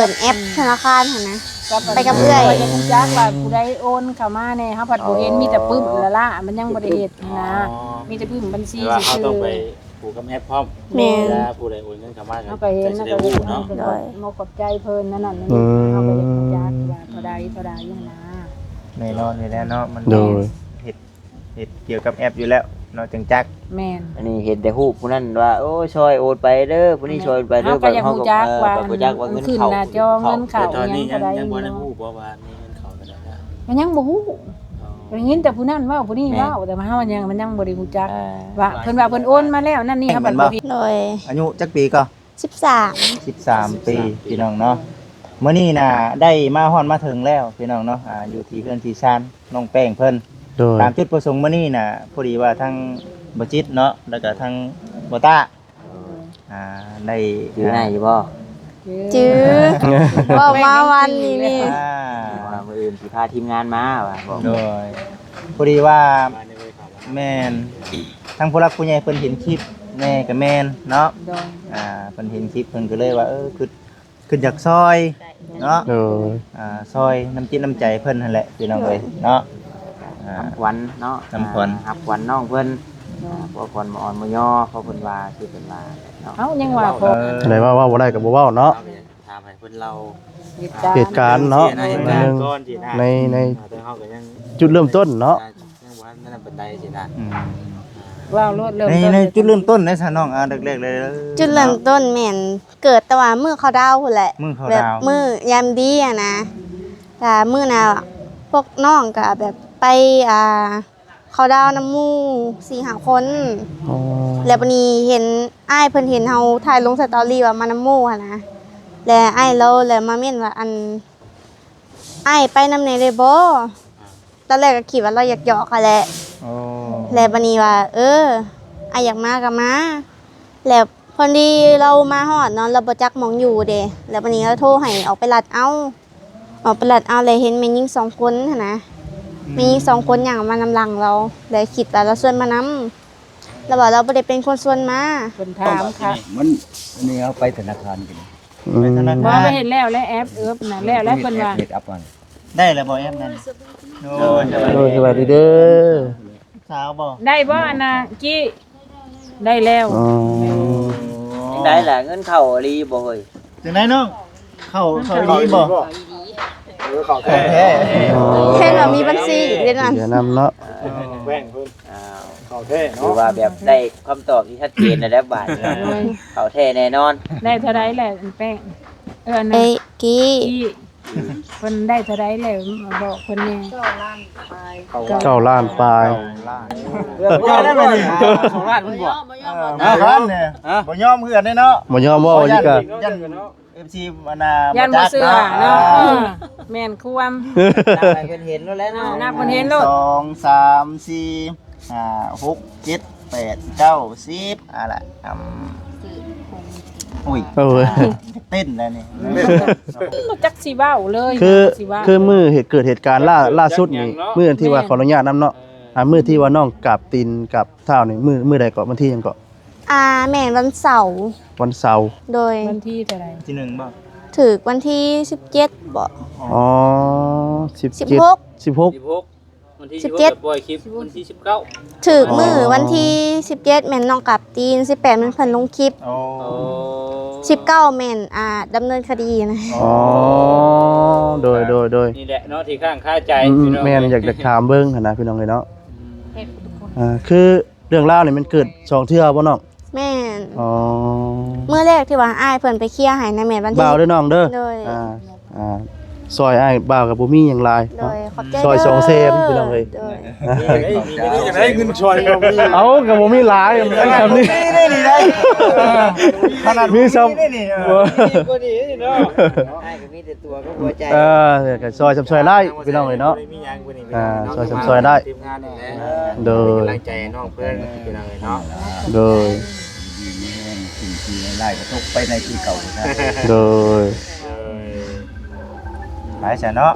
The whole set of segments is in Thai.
นแอปธนาคารหั่นนะไปกับเอื้อย ยังจักว่าผู้ใดโอนเข้ามาแน่เฮาผัดบ่เห็นมีแต่ปึ้มละล่ะมันยังบ่ได้เฮ็ดนะมีแต่ปึ้มบัญชี ว่าเขา ซื่อ ต้องไปผูกกับแอปพร้อม แม่น เวลาผู้ใดโอนเงินเข้ามา เฮาก็เห็น จะ นะ ได้ ก็ ฮู้ เห็น เนาะ เนาะบ่ขอบใจเพิ่นนั่นนี่เฮาก็เห็นจักว่าเท่าใดยังนะ แน่นอนอยู่แล้วเนาะมัน โดย เฮ็ดเกี่ยวกับแอปอยู่แล้วเนาะจังจัก แม่น อันนี้เห็นแต่ฮู้ผู้นั้นว่าโอ้ช่วยโอนไปเด้อผู้นี้ช่วยโอนไปเด้อ เฮาก็อยากฮู้จักว่า ฮู้จักว่าเงิน ขึ้น เข้า หน้าจอเงินเข้า แต่ตอนนี้ เท่าใด ยังบ่ได้ฮู้บ่ว่ามีเงินเข้าเท่าใดนะ มันยังบ่ฮู้ได้ยินแต่ผู้นั้นเว้าผู้นี้เว้าแต่ว่าเฮามันยังบ่ได้ฮู้จักว่าเพิ่นว่าเพิ่นโอนมาแล้วนั่นนี่ครับบัดบ่ผิด โดย อายุจักปีก็ 13 13 ปีพี่น้องเนาะมื้อนี้น่ะได้มาฮอดมาถึงแล้วพี่น้องเนาะอยู่ที่เพื่อนที่ซานน้องแป้งเพิ่น โดย ตามจุดประสงค์มื้อนี้น่ะพอดีว่าทั้งบ่จิตเนาะแล้วก็ทั้งบ่ต้าได้ อยู่ไหนอยู่บ่ จื้อว่ามาวันนี้นี่ ว่ามื้ออื่นสิพาทีมงานมาว่าบอก โดยพอดีว่า มาในเว้ยครับ แม่นทั้งผู้รักผู้ใหญ่เพิ่นเห็นคลิปแม่กับแม่นเนาะ โดน เพิ่นเห็นคลิปเพิ่นก็เลยว่าคืออยากซอยเนาะ โดย ซอยน้ำจิตน้ำใจเพิ่นนั่นแหละพี่น้องเอ้ยเนาะ ทำขวัญเนาะ ทำขวัญ หับขวัญน้องเพิ่นบ่ขวัญบ่อ่อนบ่ย่อเพราะเพิ่นว่าคือเพิ่นว่าเนาะ เอ้ายังว่าพอ ไหนว่าบ่ได้ก็บ่เว้าเนาะ ถามให้เพิ่นเล่า เหตุการณ์เนาะ เหตุการณ์ก่อนสินะ ใน แต่เฮาก็ยัง จุดเริ่มต้นเนาะ ยังบ่ทันนั่นบันไดสินะ ว่าวรถเริ่ม ในจุดเริ่มต้นในซะน้องแรกๆเลย จุดเริ่มต้นแม่นเกิดแต่ว่ามื้อเขาดาวพุ่นแหละ มื้อเขา แบบ ดาว มื้อยามดีอะนะแต่มื้อน่ะพวกน้องก็แบบไปเขาดาวน้ำหมู่4-5 คน อ๋อ แล้ววันนี้เห็นอ้ายเพิ่นเห็นเฮาถ่ายลงสตอรี่ว่ามาน้ำหมู่หั่นนะแล้วอ้ายเราแล้วมาเม่นว่าอ้ายไปนำไหนได้บ่ตอนแรกก็คิดว่าเราอยากหยอกกันแหละ โอ้ แล้วบัดนี้ว่าอ้ายอยากมาก็มาแล้วพอดีเรามาฮอดเนาะเราบ่จักหมองอยู่เด้แล้วบัดนี้เราโทรให้ออกไปลัดเอาแล้วเห็นแม่หญิง2 คนหั่นนะแม่หญิง2 คนย่างมานำหลังเราแล้วคิดว่าเราชวนมานำแล้วว่าเราบ่ได้เป็นคนชวนมา เพิ่นถามค่ะ มันอันนี้เอาไปธนาคารกัน ไปธนา บ่ คาร ไปเห็นแล้วและแอปน่ะแล้วเพิ่นว่า เฮ็ดอัพมัน ได้แล้วบ่แอปนั้นโอ้ย โดยสวัสดีเด้อ สาวบ่ ได้บ่อันน่ะกี้ได้แล้ว อ๋อ จังได๋ล่ะเงินเข้าอีหลีบ่เฮ้ย จังได๋น้องเข้าดีบ่ เข้า แท้ เห็นว่ามีบัญชีอีกเด้นั่น เดี๋ยวนำเนาะ แว่งเพิ่น อ้าว เข้าแท้ คือ เนาะ ว่าแบบได้คำตอบที่ชัดเจนแล้วบาดนี้เข้าแท้แน่นอน ได้เท่าใดแหละแป้งอัน ไอ้ น่ะ กี้ กี้เพิ่นได้เท่าใดแล้วบอกเพิ่นแน่ 9 ล้านปลาย เจ้าได้ไหมนี่ 2ล้านเพิ่นบ่ ครับเนี่ยบ่ยอมเพื่อนเนาะ บ่ยอมเว้าอีกอะ ยัน FC มันน่ะ ยันบ่เชื่อเนาะแม่นควม นับให้เพิ่นเห็นแล้วแหละเนาะ นับเพิ่นเห็นโลด 2 3 4 5 6 7 8 9 10ล่ะอุ้ย เออ เต้นแล้วนี่ บ่จักสิเว้าเลย คือมื้อเกิดเหตุการณ์ล่าสุดนี่มื้อที่ว่าขออนุญาตนำเนาะมื้อที่ว่าน้องกราบตีนกับเท้านี่มื้อใดก็วันที่หยังก็ แม่นวันเสาร์ วันเสาร์ โดย วันที่เท่าใด ที่1บ่ ถึกวันที่17บ่ อ๋อ17 16 วันที่ 17 ปล่อยคลิปวันที่19 ถึกมื้อวันที่17แม่นน้องกลับตีน18แม่นเพิ่นลงคลิป โอ้ 19แม่นดำเนินคดีนะ อ๋อโดย นี่แหละเนาะที่ข้างคาใจพี่น้อง แม่นอยากถามเบิ่งหั่นนะพี่น้องเอ้ยเนาะคือเรื่องราวนี่มันเกิด2เทื่อบ่น้อง แม่น อ๋อ มื้อแรกที่ว่าอ้ายเพิ่นไปเคลียร์ให้นะแม่นวันที่ บ่าวเด้อน้องเด้อ โดย ซอยอ้ายบ่าวกับบ่มีหยังหลาย โด เนาะ ยขอบใจ ซอย เด้ สองเซนพี่น้องเอ้ย โดย จะได้เงินช่วยเราพี่ เอาก็บ่มีหลายมันคำนี้ นี่ได้ขนาด มีซ้ นี่นี่ ก็ดีเนาะให้ก็มีแต่ตัวก็หัวใจ ก็ซอยซอยได้พี่น้องเอ้ยเนาะ มีหยังกว่านี้ ซอยได้ ทีมงานนี่แหละ โดย กำลังใจน้องเพื่อนพี่น้องเนาะ โดย ดีมีแห้งสิ่งที่ไล่กระทบไปในที่เก่านะ โดย หลายซะเนาะ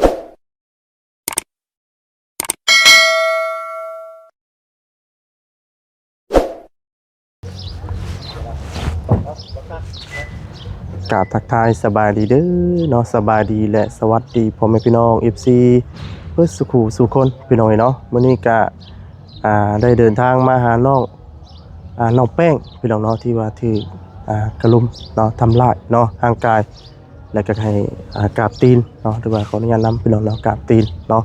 กราบทักทายสบายดีเด้อเนาะสบายดีและสวัสดีพ่อแม่พี่น้อง FC เพื่อสุขสู่คนพี่น้องเนาะมื้อนี้ก็ได้เดินทางมาหาน้องแป้งพี่น้องเนาะที่ว่าที่กระลุมเนาะทำลายเนาะร่างกายแล้วก็ให้กราบตีนเนาะหรือว่าขออนุญาตนำพี่น้องเนาะกราบตีนเนาะ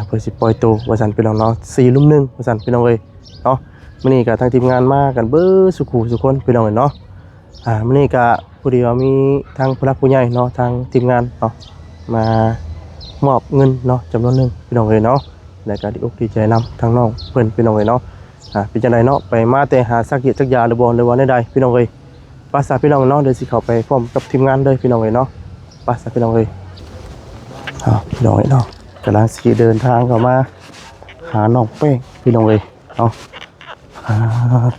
เพื่อสิปล่อยตัวว่าซั่นพี่น้องเนาะ4 รุ่ม 1ว่าซั่นพี่น้องเอ้ยเนาะมื้อนี้ก็ทางทีมงานมากันเบิดสุขสู่คนพี่น้องเนาะมื้อนี้ก็พอดีว่ามีทางผู้หลักผู้ใหญ่เนาะทางทีมงานเนาะมามอบเงินเนาะจำนวนหนึงพี่น้องเอ้ยเนาะแล้วก็ดีอกดีใจนำทางน้องเพิ่นพี่น้องเอ้ยเนาะเป็นจังไดเนาะไปมาแต่หาสักเหตุสักยาหรือบ่หรือว่าใดๆพี่น้องเอ้ยภาษาพี่น้องเนาะเดี๋ยวสิเข้าไปพร้อมกับทีมงานเลยพี่น้องเอ้ยเนาะภาษาพี่น้องเอ้ยพี่น้องเอ้ยเนาะกำลังสิเดินทางเข้ามาหาน้องแป้งพี่น้องเอ้ยเนาะ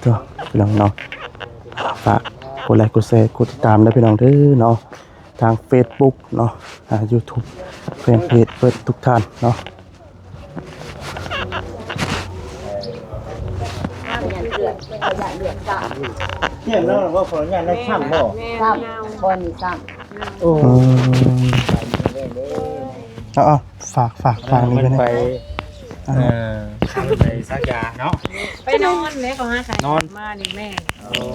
ตัวพี่น้องเนาะฝากกดไลค์กดแชร์กดติดตามด้วยพี่น้องเด้อเนาะทาง Facebook เนาะYouTube แฟนเพจเปิดทุกท่านเนาะเนี่ยแล้วว่าขออนุญาตได้ช่ำบ่คนนี่ซ้ํ โอ้ฝากนี่ไป ไปซักยาเนาะ ไปนอนแม่ก็หาขายมานี่แม่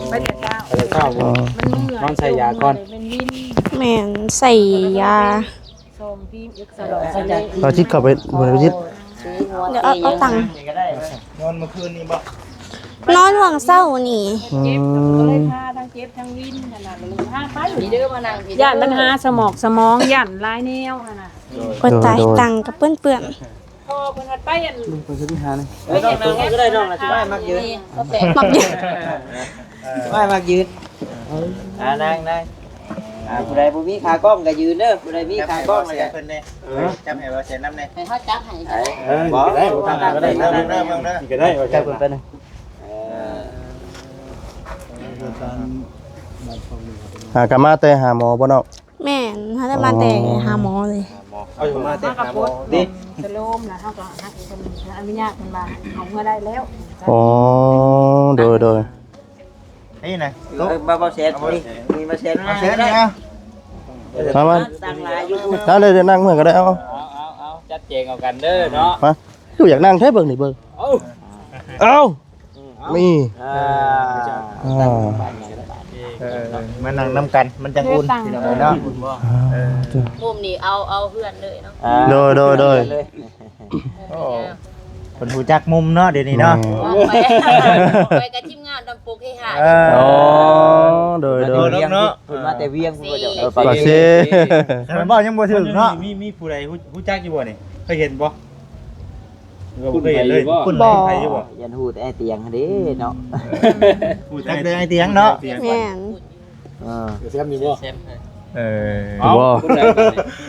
ไปแต่เช้า ไปเช้าบ่ มันเมื่อย นอนใส่ยาก่อน เป็นวิน แม่นใส่ยา ส่งทีมเอ็กซ์ดอกใส่ได้ เราจิตเข้าไปบนจิต เดี๋ยวเอาตังค์ นอนเมื่อคืนนี้บ่ นอนหวังเศร้านี่ เจ็บก็เลยพาทั้งเจ็บทั้งวินขนาดเลยพาไปอยู่เด้อมานั่งย่านมันหาสมองย่านหลายแนวขนาด กดตายตังค์กับเปื้อน พอเพิ่นไปอัน ไปซื้อที่หาเลย ไม่เห็นมาก็ได้น้องนะสิ ไม่มักยืน ๆมักเยอะ ไม่มักยืนนั่งผู้ใดบ่มีขากล้องก็ยืนเด้อผู้ใดมีขากล้องก็ เพิ่นเด้จำให้ว่าเซ็นนำเด้ ให้เขาจับให้ บ่ ได้บ่ ทางก็ได้เบิ่งเด้อ ก็ได้ว่า จับเพิ่นไปนึง กลับมาแต่หาหมอบ่เนาะ แม่นถ้าได้มาแต่หาหมอเลย เอาอยู่มาแต่หาหมอ ดิสโลมนะเฮาก็ให้เพิ่นอนุญาตเพิ่นว่าเอาเมื่อได้แล้ว อ๋อโดย นี่นะ บ่เซ็ตนี่มีมาเซ็ต เอาเซ็นนี่เอา มา ตั้งหลายอยู่ ถ้าเลยเดี๋ยวนั่งเหมือนก็ได้เอา จัดแจงเอากันเด้อเนาะ มาคืออยากนั่งแท้เบิ่งนี่เบิ่งเอามีมานั่งนำกันมันจังอุ่นพี่น้องเนาะ มุมนี้เอาเพื่อนเลยเนาะ โดย โอ้เพิ่นฮู้จักมุมเนาะเดี๋ยวนี้เนาะ ไปกับทีมงานดำปุกให้หา อ๋อโดย เนาะ เพิ่นมาแต่เวียงเพิ่นก็จะ ปาเซ่ มันบ่ยังบ่ถึงเนาะ มีผู้ใดฮู้จักอยู่บ่นี่เคยเห็นบ่คุณเคยเห็นเลย คุณใครอยู่บ่ ยันฮู้แต่เตียงเด้เนาะ ผู้ จักเดินไอ้เตียงเนาะ แม่น แซมมีบ่ บ่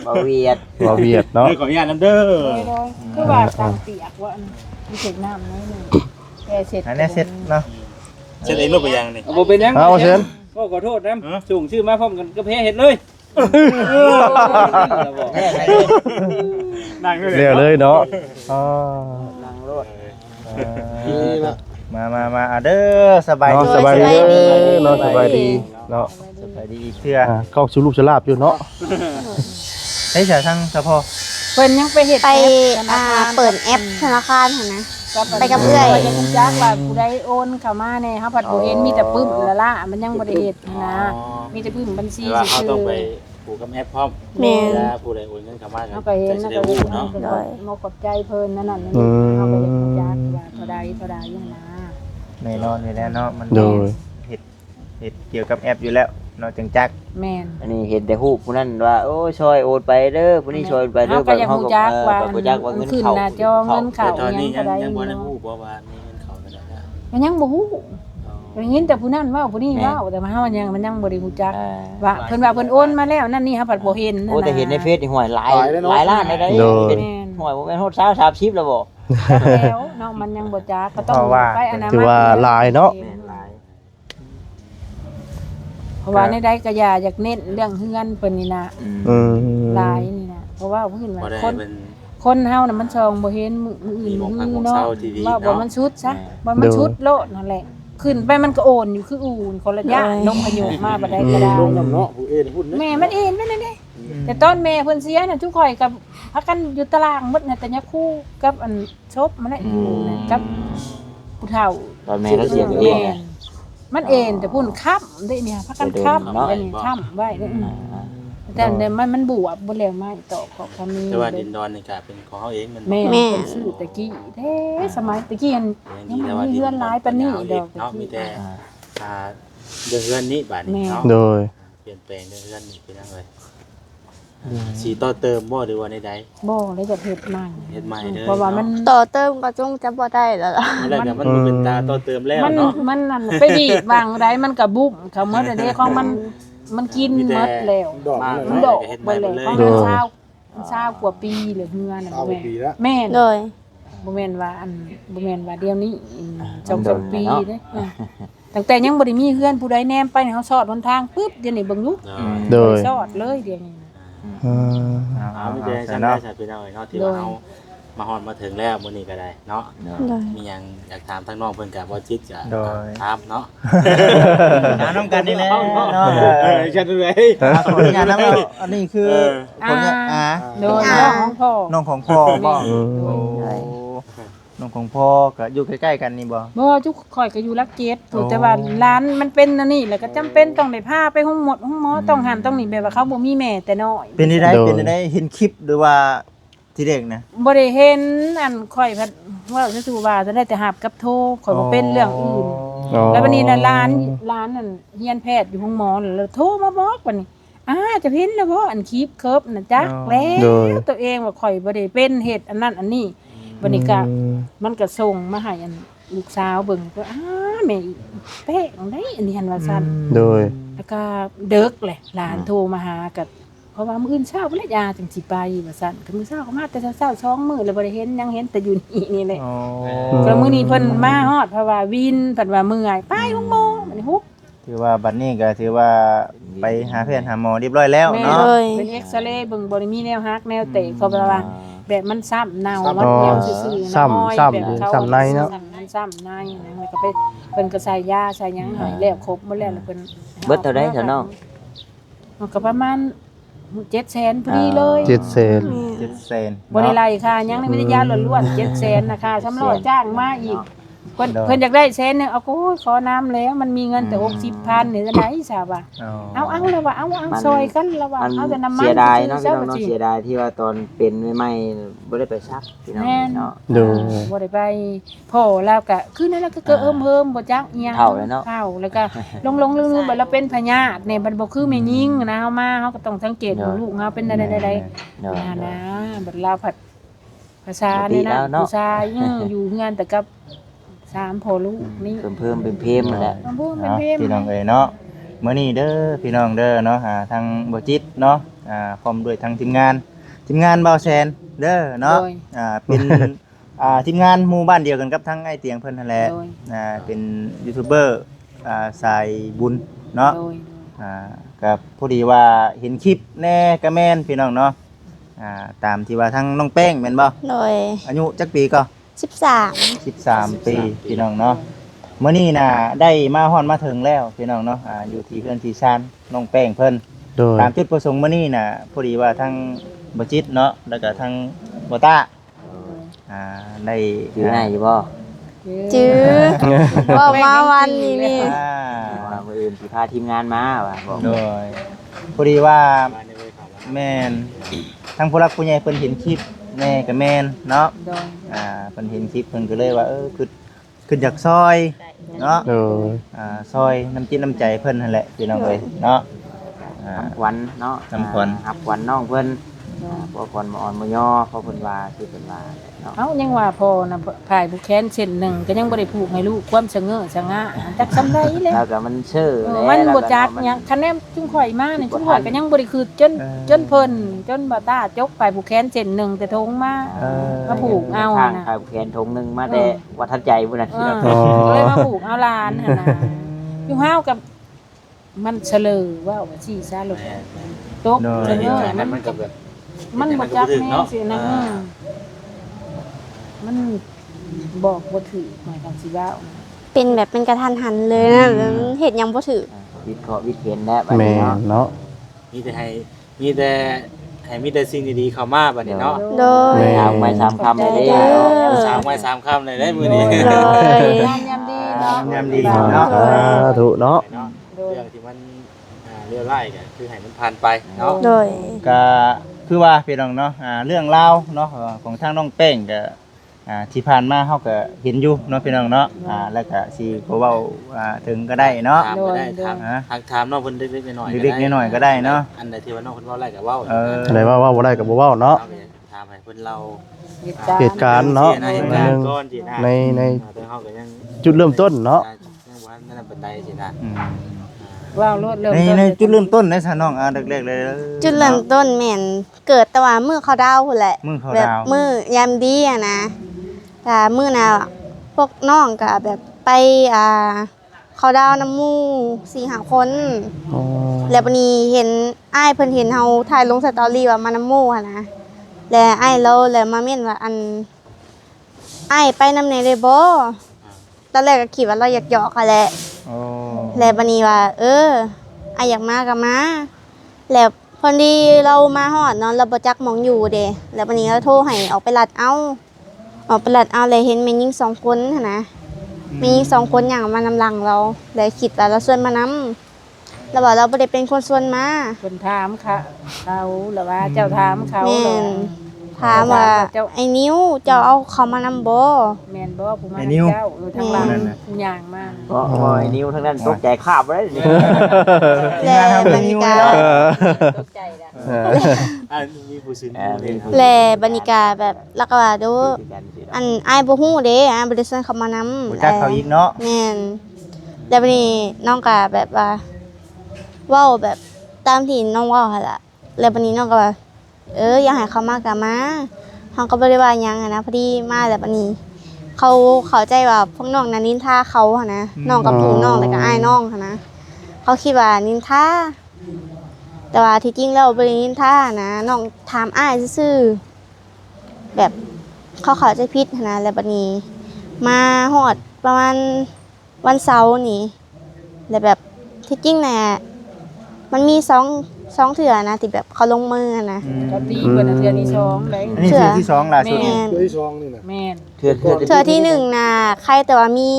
บ่เวียด บ่เวียดเนาะ ขออนุญาตนำเด้อ คือว่าตังเปียกว่ามีเศษน้ำน้อยนึงแกเสร็จ อันนี้เสร็จเนาะ เช็ดเองรูปไปยังนี่บ่เป็นยัง เอาเชิญ ก็ขอโทษนะส่งชื่อมาพร้อมกันก็แพ้เห็ดเลย นั่งเลย เรียกเลยเนาะอ๋อ นั่งรถ มาเด้อสบาย เนาะ ดี สบายดีเนาะสบายดีเนาะ สบายดีอีกเทื่อ เข้าสู่รูปฉลาบอยู่เนาะ เฮ้ยเสียทั้งสะพอ เพิ่นยังไปเฮ็ด ไปเปิดแอปธนาคารหั่นนะ ไปกับเอื้อย ยังจักว่าผู้ใดโอนเข้ามาแน่เฮาผัดบ่เห็นมีแต่ปึ้มละล่ะมันยังบ่ได้เฮ็ดนะมีแต่ปึ้มบัญชี ว่าเขา ซื่ ต้อง อ ไปผูกกับแอปพร้อม แม่น ผู้ใดโอนเงินเข้ามา เฮาก็เห็น จะ แล้ว ได้ ก็ รู้ เห็น เนาะ เนาะมกบใจเพิ่นนั่นน่ะนี่เฮาก็เห็นจักว่าเท่าใดอย่างนะ แน่นอนอยู่แล้วเนาะมัน โดย เฮ็ดเกี่ยวกับแอปอยู่แล้วเนาะจังจัก แม่น อันนี้เห็นแต่ฮู้ผู้นั้นว่าโอ้ช่วยโอนไปเด้อผู้นี้ช่วยไปเด้อ เฮาก็ยังฮู้จักว่า ฮู้จักว่าเงิน ขึ้น เข้า หน้าจอเงินเข้า ตอนนี้ เท่าใด ยังบ่ได้ฮู้บ่ว่ามีเงินเข้าเท่าใดนะ มันยังบ่ฮู้ได้ยินแต่ผู้นั้นเว้าผู้นี้เว้าแต่ว่าเฮามันยังบ่ได้ฮู้จักว่าเพิ่นว่าเพิ่นโอนมาแล้วนั่นนี่เฮาผัดบ่เห็น โอ้แต่เห็นในเฟซนี่ห่วยหลายล้านได้เป็นห่วยบ่แม่นฮอด30แล้วบ่ แล้วเนาะมันยังบ่จักก็ต้องไปอนามัย ถือว่าหลายเนาะ เพราะว่าในใดก็อย่าอยากเน้นเรื่องเฮือนเพิ่นนี่นะ อืม หลายนี่นะเพราะว่าผู้อื่นว่า บ่ได้ คน เป็น คนเฮาน่ะมันซองบ่เห็นมืออื่น มีหม้องพัก มือ หม้อง เนาะ เช่าที่ดี ว่าบ่ เนาะ มันชุดซะบ่มันชุดโลดนั่นแหละ ขึ้นไปมันก็โอนอยู่คืออูนคนละย่านลงพายุมาบ่ได้ก็ได้ ลงน้ำเนาะผู้เอ็นพุ่น แม่มันเอ็นนั่นน่ะเด้แต่ตอนแม่เพิ่นเสียน่ะทุกข่อยกับพักกันอยู่ตารางหมดน่ะแต่ยะคู่กับอันชบมันน่ะอยู่น่ะกับผู้เฒ่า ตอนแม่เราเสียตัวเองอะ มันเอ็นแต่พุ่นค้ำได้เนี่ยพักกันค้ำไว้นี่ค้ำไว้ได้แต่มันบวบบ่แล้วมาต่อของคำนี้ แต่ว่าดินดอนนี่ก็เป็นของเฮาเองมัน แม่ซื้อตะกี้เด้สมัยตะกี้ยังมีเฮือนหลายปานนี้ดอก เนาะมีแต่เดือนนี้บาดนี้เนาะ โดย เปลี่ยนแปลงเดือนนี้เป็นจังไดสีต่อเติมบ่หรือว่าใด บ่เลยจะเฮ็ดใหม่ เฮ็ดใหม่เด้อ เพราะว่ามัน ต่อเติมก็จงจะบ่ได้แล้วล่ะ อะไรก็มันบ่เป็นตาต่อเติมแล้ว มัน เนาะ มันนั่นไปดีดบางไรมันก็บุ้มเขาหมดแต่เด้ของมันกินหมดแล้ว มา มันดอก เฮ็ดให ไป ม่หม เลย ดเลย ของมัน20กว่าปีเหลือเฮือนน่ะแม่น โดย บ่แม่นว่าบ่แม่นว่าเดี๋ยวนี้2-3ปีเด้ตั้งแต่ยังบ่ได้มีเฮือนผู้ใดแนมไปเฮาสอดหนทางปึ๊บเดี๋ยวนี้เบิ่งลูก โดย สอดเลยเดี๋ยวนี้ เอาไม่ได้ฉันได้ฉันเป็นเอาเนาะที่ว่าเอามาฮอดมาถึงแล้วมื้อนี้ก็ได้เนาะ โดย มีหยังอยากถามทางน้องเพิ่นก็บ่จิตจะถามเนาะ น้องกันนี่แหละเนาะ ฉันเลย ขออนุญาตนะอันนี้คือผมเนี่ยโดยน้องของพ่อ น้องของพ่อบ่ อืม โอ้น้องของพ่อก็อยู่ใกล้ๆกันนี่บ่ บ่จุกข่อยก็อยู่รักเจ็ดถูกแต่ว่าร้านมันเป็นอันนี้แล้วก็จำเป็นต้องได้พาไปห้องหมอต้องหันต้องนี่แบบว่าเขาบ่มีแม่แต่น้อย เป็นได้เห็นคลิปหรือว่าที่เด็กนะ บ่ได้เห็นอันข่อยพัดว่าซื่อๆว่าจะได้แต่หาบกับโทรข่อยบ่เป็นเรื่องอื่น อ๋อ แล้ววันนี้น่ะร้านนั่นเฮียนแพทย์อยู่ห้องหมอแล้วโทรมาบอกว่านี่จะเห็นแล้วบ่อันคลิปเคิร์ฟน่ะจักแล้วตัวเองว่าข่อยบ่ได้เป็นเฮ็ดอันนั้นอันนี้วันนี้ก็มันก็ส่งมาให้อันลูกสาวเบิ่งว่าแม่แป้งได้อันนี้หันว่าซั่น โดย แล้วก็เด็กแหละหลานโทรมาหากับเพราะว่ามื้ออื่นเช้าบ่ได้ยาจังสิไปว่าซั่นคือมื้อเช้าก็มาแต่เช้า2มื้อแล้วบ่ได้เห็นยังเห็นแต่อยู่นี่แหละ อ๋อ ก็มื้อนี้เพิ่นมาฮอดเพราะว่าวินเพิ่นว่าเมื่อยไปห้องหมอมันฮุบ ถือว่าบัดนี้ก็ถือว่าไปหาแพทย์หาหมอเรียบร้อยแล้ว แม่ เนาะ เป็นเอ็กซเรย์เบิ่งบ่ได้มีแนวหักแนวเตะเขาบอกว่าแบบมันซ้ำเน่ามันแนวซื่อๆน้อยแบบเขาซ้ำในนะแล้วก็ไปเพิ่นก็ใส่ยาใส่หยังให้แล้วครบหมดแล้วเพิ่น เบิดเท่าใดเท่าน้อง มันก็ประมาณ700,000พอดีเลย 7เซน 7 เซน บ่ได้ไล่ค่ะยังไม่ได้ยาล้วนๆ700,000นะคะสำรองจ้างมาอีกเพิ่นอยากได้แสนนึงเอาโอ้ยขอน้ำแล้วมันมีเงินแต่60,000นี่จะได้ทราบว่าเอาแล้วว่าเอาซอยกันแล้วว่า มัน เอาแต่น้ำมัน เสียดายเนาะพี่น้องเนาะเสียดายที่ว่าตอนเป็นใหม่ๆบ่ได้ไปซักพี่น้องเนาะ โดย บ่ได้ไปพ่อแล้วก็คือนั่นแล้วก็เกิดเพิ่มบ่จักอีหยัง เฒ่าแล้วเนาะ เฒ่าแล้วก็ลงๆลืมๆไปแล้วเป็นพญาธิเนี่ยมันบ่คือแม่ยิงนะเฮามาเฮาก็ต้องสังเกตดูลูกเฮาเป็นใด เนาะ ๆนะบัดลาวผัดภาษานี่นะผู้ชายอยู่เฮือนแต่กับ3พ่อลูกนี่ เพิ่มเป็นเพมนั่นแหละ เพิ่มเป็นเพม พี่น้องเอ้ยเนาะมื้อนี้เด้อพี่น้องเด้อเนาะทางบ่จิตเนาะพร้อมด้วยทางทีมงานเบาแซนเด้อเนาะเป็นทีมงานหมู่บ้านเดียวกันกับทั้งไอ้เตียงเพิ่นนั่นแหละเป็นยูทูบเบอร์สายบุญเนาะกับพอดีว่าเห็นคลิปแน่ก็แม่นพี่น้องเนาะตามที่ว่าทั้งน้องแป้งแม่นบ่ โดย อายุจักปีก็ 13 13 ปีพี่น้องเนาะมื้อนี้น่ะได้มาฮอดมาถึงแล้วพี่น้องเนาะอยู่ที่เพื่อนที่ชานน้องแป้งเพิ่น โดย ตามจุดประสงค์มื้อนี้น่ะพอดีว่าทั้งบ่จิตเนาะแล้วก็ทั้งบ่ต้าได้ อยู่ไหนอยู่บ่ จื้อว่ามาวันนี้นี่ ว่ามื้ออื่นสิพาทีมงานมาว่าบอก โดยพอดีว่าแม่นทั้งผู้รักผู้ใหญ่เพิ่นเห็นคลิปแม่ก็แม่นเนาะเพิ่นเห็นคลิปเพิ่นก็เลยว่าคืออยากซอยเนาะ โดย ซอยน้ำจิตน้ำใจเพิ่นนั่นแหละพี่น้องเอ้ยเนาะ ขวัญเนาะ น้ำขวัญ รับขวัญน้องเพิ่นบ่ขวัญบ่อ่อนบ่ย่อเพราะเพิ่นว่าคือเพิ่นว่าเนาะ เอ้ายังว่าพ่อน่ะพายผู้แค้นเส้นหนึ่งก็ยังบ่ได้ผูกให้ลูกความสะเง้อสะงะจักซำใดแล้ว แล้วก็มันชื่อแล้ว มันบ่จักหยังคันแนมจุงข่อยมานี่จุงข่อยก็ยังบ่ได้คือจนเพิ่นจนบ่ตาจกไปผู้แค้นเส้นหนึ่งแต่ทงมามาผูกเอา ทาง น่ะ ขายแขนทงนึงมาแต่วัดทัดใจพุ่นน่ะ ก็เลยมาผูกเอาหลานหั่นน่ะอยู่ห้าวกับมันเฉลอว่าว่าซี่ซะลูกตกเฉลอ มันก็แบบ มันบ่จักแม่สินะมันบอกบ่ถูกหมายความสิว่า เป็นแบบเป็นกระทันหันเลยนะแล้วเฮ็ดหยังบ่ถูก วิทย์เคราะห์วิทย์เห็นแล้วบัด แม่ นี้เนาะ เนาะ มีแต่ให้มีแต่สิ่งดีๆเข้ามาบัดนี้เนาะ โดย แม่ ถามไม่3คำเลยเด้ เด้อ สามไว้สามคำเลยได้มื้อนี้ โดย ยามยามดีเนาะ ยามดีเนาะ สาธุเนาะ เนาะเรื่องที่มันเรียวไล่ก็คือให้มันผ่านไปเนาะ โดย ก็คือว่าพี่น้องเนาะเรื่องราวเนาะของทางน้องแป้งก็ที่ผ่านมาเฮาก็เห็นอยู่เนาะพี่น้องเนาะแล้วก็สิบ่เว้าถึงก็ได้เนาะ ถามก็ได้ถาม ฮะ ถามน้องเพิ่นเล็กๆน้อยๆ เล็กๆน้อยๆก็ได้เนาะ อันใดที่ว่าน้องเพิ่นเว้าไล่ก็เว้า อะไรว่าบ่ได้ก็บ่เว้าเนาะ เอาไปถามให้เพิ่นเล่า เหตุการณ์เนาะ เหตุการณ์ก่อนสินะ ใน แต่เฮาก็ยัง จุดเริ่มต้นเนาะ ยังบ่ทันนั่นปานใดสินะ อืม ว้าวรถเริ่ม ในจุดเริ่มต้นในซะน้องแรกๆเลย จุดเริ่มต้นแม่นเกิดแต่ว่ามื้อเขาดาวพุ่นแหละ มื้อเขา แบบ ดาว มื้อยามดีอะนะแต่มื้อน่ะพวกน้องก็แบบไปเขาดาวน้ำหมู่4-5 คน อ๋อ แล้วบัดนี้เห็นอ้ายเพิ่นเห็นเฮาถ่ายลงสตอรี่ว่ามาน้ำหมู่หั่นนะแล้วอ้ายเราแล้วมาเม่นว่าอ้ายไปนำไหนได้บ่ตอนแรกก็คิดว่าเราอยากหยอกอะแหละ โอ้ แล้วบัดนี้ว่าอ้ายอยากมาก็มาแล้วพอดีเรามาฮอดเนาะเราบ่จักหม้องอยู่เด้แล้วบัดนี้เราโทรให้ออกไปลัดเอาแล้วเห็นแม่หญิง2 คนหั่นนะแม่หญิง2 คนย่างมานำหลังเราแล้วคิดว่าเราชวนมานำแล้วว่าเราบ่ได้เป็นคนชวนมา เพิ่นถามค่ะเขาหรือว่าเจ้าถามเขา แม่ เหรอน ถามว่าไอ้นิ้วเจ้าเอาเขามานำบ่ แม่นบ่ผู้มาให้เจ้าอยู่ทางหลังผู้ย่างมา เพราะไอ้นิ้วทั้งนั้นตกใจคาบไว้เลย แล้วบรรยากาศ ตกใจละ มีผู้ซื้อ แล้วบรรยากาศแบบแล้วก็ว่าดูอันอ้ายบ่ฮู้เด้บ่ได้ชวนเขามานำ บ่จักเขาอีกเนาะ แม่นแล้วบัดนี้น้องก็แบบว่าเว้าแบบตามที่น้องเว้าหั่นล่ะแล้วบัดนี้น้องก็ว่าอยากให้เขามาก็มาเฮาก็บ่ได้ว่าหยังหันนะพอดีมาแล้วบัดนี้ เขาเข้าใจว่าพวกน้องนั้นนินทาเขาหั่นนะน้องกับพี่น้องแล้วก็อ้ายน้องหั่นนะเขาคิดว่านินทาแต่ว่าที่จริงแล้วบ่ได้นินทานะน้องถามอ้ายซื่อๆแบบเขาเข้าใจผิดหั่นนะแล้วบัดนี้ มาฮอดประมาณวันเสาร์นี่แล้วแบบที่จริงน่ะมันมี2เทื่อนะที่แบบเขาลงมือนะ เขาตีเพิ่นเทื่อที่2ได้ อันนี้คือที่สองล่าสุด แม่น แม่น เทื่อ เทื่อที่1น่ะใครแต่ว่ามี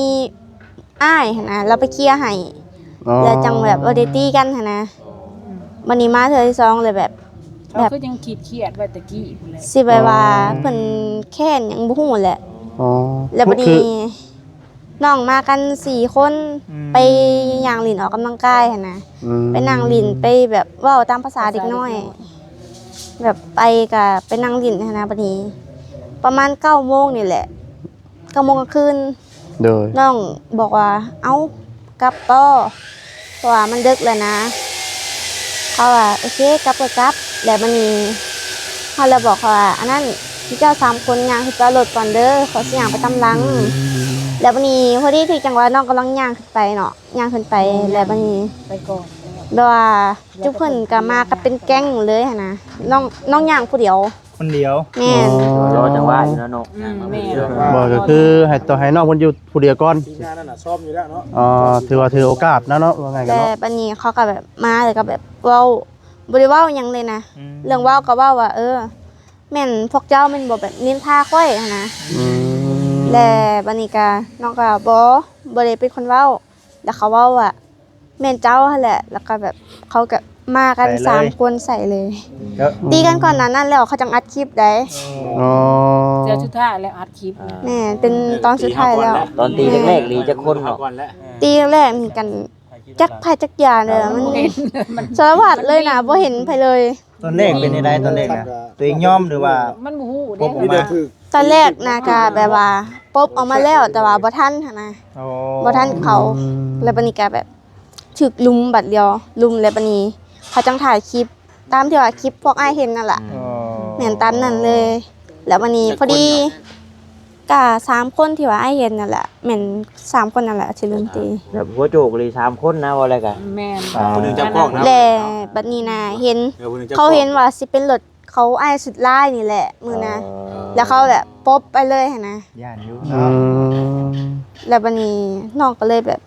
อ้ายหั่นนะเราไปเคลียร์ให้ อ๋อ แล้วจังแบบบ่ได้ตีกันหั่นนะวันนี้มาเทื่อที่2เลยแบบ เขาก็ยังเครียดไว้ตะกี้พุ่นแหละ สิไปว่าเพิ่นแค้นหยังบ่ฮู้แหละ อ๋อ แล้วบัด คื นี้ อ น้องมากัน4 คนไปย่างหลินออกกำลังกายหั่นนะ อืม ไปนั่งหลินไปแบบเว้าตามภาษาเด็กน้อย แบบไปกับไปนั่งหลินหั้นนะบัดนี้ ประมาณ9 โมงนี่แหละ9 โมงกลางคืน โดย น้องบอกว่าเอ้ากลับต่อเพราะว่ามันดึกแล้วนะเขาว่าโอเคกลับก็กลับแล้วบัดนี้เขาเลยบอกเขาว่าอันนั้นพี่เจ้า3 คนย่างขึ้นไปเอารถก่อนเด้อขอสิย่างไปตำหลัง แล้วบัดนี้พอดีที่จังหวะน้องกำลังย่างขึ้นไปเนาะย่างขึ้นไปแล้วบัดนี้ ไปก่อน แบบว่าจุกเพิ่นก็มาก็เป็นแก๊งเลยหั่นนะน้องย่างผู้เดียว คนเดียว แม่น รอจังหวะอยู่นะนก แม่น บ่ก็คือให้น้องเพิ่นอยู่ผู้เดียวก่อน ทีมงานนั่นน่ะซ่อมอยู่แล้วเนาะ ถือว่าถือโอกาสนะเนาะว่าไงกัน แต่ เนาะ บัดนี้เขาก็แบบมาแล้วก็แบบเว้าบ่ได้เว้าหยังเลยนะเรื่องเว้าก็เว้าว่าแม่นพวกเจ้าแม่นบ่แบบนินทาค่อยหั่นนะ อืม และบัดนี้ก็น้องก็บ่ได้เป็นคนเว้าแล้วเขาเว้าว่าแม่นเจ้าหั่นแหละแล้วก็แบบเขาก็มากัน3 คนใส่เลย แล้ว ตีกันก่อนนั้นแล้วเขาจังอัดคลิปได้ อ๋อ เดี๋ยวสุดท้ายแล้วอัดคลิปนะ แม่เป็นตอนสุดท้ายแล้ว ตอนตีแรกๆลีจะคนเนาะ ก่อนแล้ว ตีแรกนี่กันจักไผจักยานเลยมัน เห็นมัน สารพัดเลยนะบ่เห็นไผเลย ตอนแรกเป็นยังไงตอนแรกนะตัวเองยอมหรือว่า มันบ่ฮู้ พบออก เด้ มา ตอนแรกนากาแบบว่าปบออกมาแล้วแต่ว่าบ่ทันหั่นนะ โอ้ บ่ทันเขาแล้วบัดนี้ก็แบบถึกลุมบัดเดียวลุมแล้วบัดนี้เขาจังถ่ายคลิปตามที่ว่าคลิปพวกอ้ายเห็นนั่นล่ะ อ๋อ แม่นตามนั้นเลย แล้วบัดนี้พอดีก็3 คนที่ว่าอ้ายเห็นนั่นแหละแม่น3 คนนั่นแหละที่ลุมตี แบบหัวโจกลี3คนนะว่าอะไรกัน แม่น คนหนึงจับกล้องนะ และบัดนี้นะเห็น ดี๋ยวคนหนึ่งจับ เขาเห็นว่าสิเป็นรถ เขาอ้ายสุดร้ายนี่แหละมื้อนะแล้วเขาแบบปบไปเลยหั่นนะ ย่านอยู่ อื เนาะ ม แล้วบัดนี้น้องก็เลยแบบ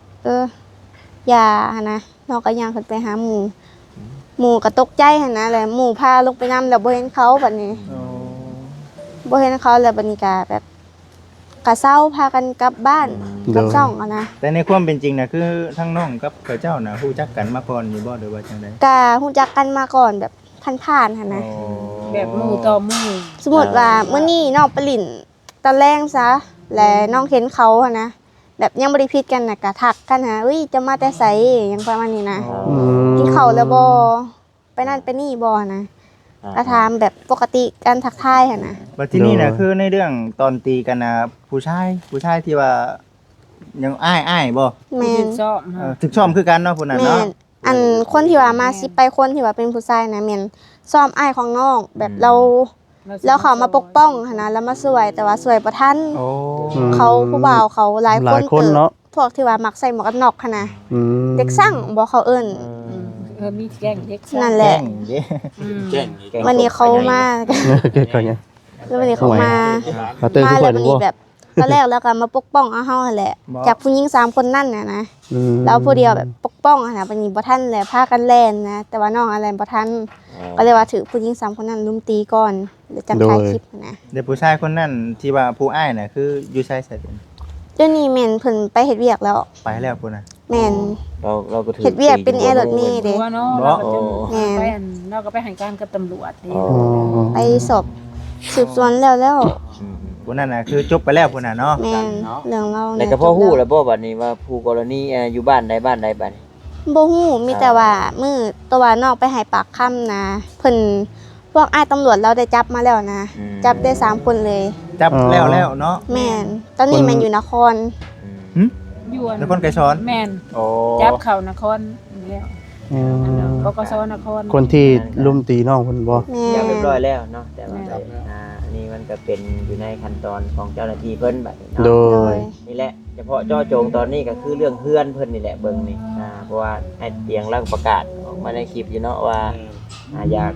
อย่าหั่นนะน้องก็ย่างขึ้นไปหาหมู่ก็ตกใจหั่นนะแล้วหมู่พาลงไปนำแล้วบ่เห็นเขาบัดนี้ โอ้ บ่เห็นเขาแล้วบัดนี้ก็แบบก็เศร้าพากันกลับบ้านกลับช่องอะนะ แต่ในความเป็นจริงน่ะคือทั้งน้องกับเขาเจ้าน่ะรู้จักกันมาก่อนอยู่บ่หรือว่าจังได๋ ก็รู้จักกันมาก่อนแบบผ่านๆหั่นนะ แบบหมู่ต่อหมู่ สมมุติว่ามื้อนี้น้องไปหลินตะแลงซะและน้องเห็นเขาหั่นนะแบบยังบ่ได้ผิดกันน่ะก็ทักกันหาอุ้ยจะมาแต่ไสหยังประมาณนี้นะ อืม กินข้าวแล้วบ่ไปนั่นไปนี่บ่นะก็ถามแบบปกติการทักทายหั่นนะ บัดที่นี่น่ะคือในเรื่องตอนตีกันน่ะผู้ชายที่ว่ายังอ้ายบ่ แม่น ชอบ ถึกชอมคือกันเนาะพุ่นน่ะ แม่ เนาะ นอันคนที่ว่ามาสิไปคนที่ว่าเป็นผู้ชายนะแม่นซ้อมอ้ายของน้องแบบเราเขามาปกป้องหั่นนะแล้วมาช่วยแต่ว่าช่วยบ่ทัน โอ้ เขาผู้บ่าวเขาหลาย ห ค ลาน ยคนเนาะ พวกที่ว่ามักใส่หมวกกันน็อกหั่นนะ อืม เด็กสั่งบ่เขาเอิ้น มีแกล้งเด็ก นั่นแหละ งเด้ แจ้งอีก วันนี้เขามา เกิดกันยัง แล้ววันนี้เขามา มาเติม มา ทุกค แล้ว น วัน บ่ นี้แบบตอนแรกแล้วก็มาปกป้องเอาเฮาหั่นแหละจากผู้หญิง3คนนั่นน่ะนะ อืม แล้วผู้เดียวแบบปกป้องหั่นน่ะวันนี้บ่ทันแหละพากันแล่นนะแต่ว่าน้องอะไรบ่ทันก็เลยว่าถือผู้หญิง3คนนั้นลุมตีก่อนเดี๋ยวจังถ่ายคลิปนะ เดี๋ยวผู้ชายคนนั้นที่ว่าผู้อ้ายน่ะคืออยู่ชายไสเป็น เดี๋ยวนี้แม่นเพิ่นไปเฮ็ดเวียกแล้ว ไปแล้วพุ่นน่ะ แม่น เราก็ถือ เฮ็ดเวียกเป็นแอร์รถเมล์เด้ ตัวเนาะเราก็จะไปเราก็ไปให้การกับตำรวจนี่ อ๋อ ไปสอบสืบสวนแล้ว พุ่นนั้นน่ะคือจบไปแล้วพุ่นน่ะเนาะ แม่นเรื่องเรา แล้วก็พ่อฮู้แล้วบ่บัดนี้ว่าผู้กรณีอยู่บ้านใดบ้านใดบัดนี้ บ่ฮู้มีแต่ว่ามื้อตัวว่าน้องไปให้ปากคำนะเพิ่นพวกอ้ายตำรวจเราได้จับมาแล้วนะจับได้3คนเลย จับแล้วเนาะ แม่นตอนนี้แม่นอยู่นคร ยวน นครไกรสอน แม่น โอ้ จับเข้านครแล้ว อืม บกสนคร คนที่ลุมตีน้องเพิ่นบ่ แม่ เรียบ น ร้อยแล้วเนาะแต่ว่าอันนี้มันก็เป็นอยู่ในขั้นตอนของเจ้าหน้าที่เพิ่นบัดนี้ โด เนาะ ย นี่แหละเฉพาะเจาะจงตอนนี้ก็คือเรื่องเพื่อนเพิ่นนี่แหละเบิ่งนี่เพราะว่าไอ้เตียงแล้วก็ประกาศออกมาในคลิปอยู่เนาะว่าอยาก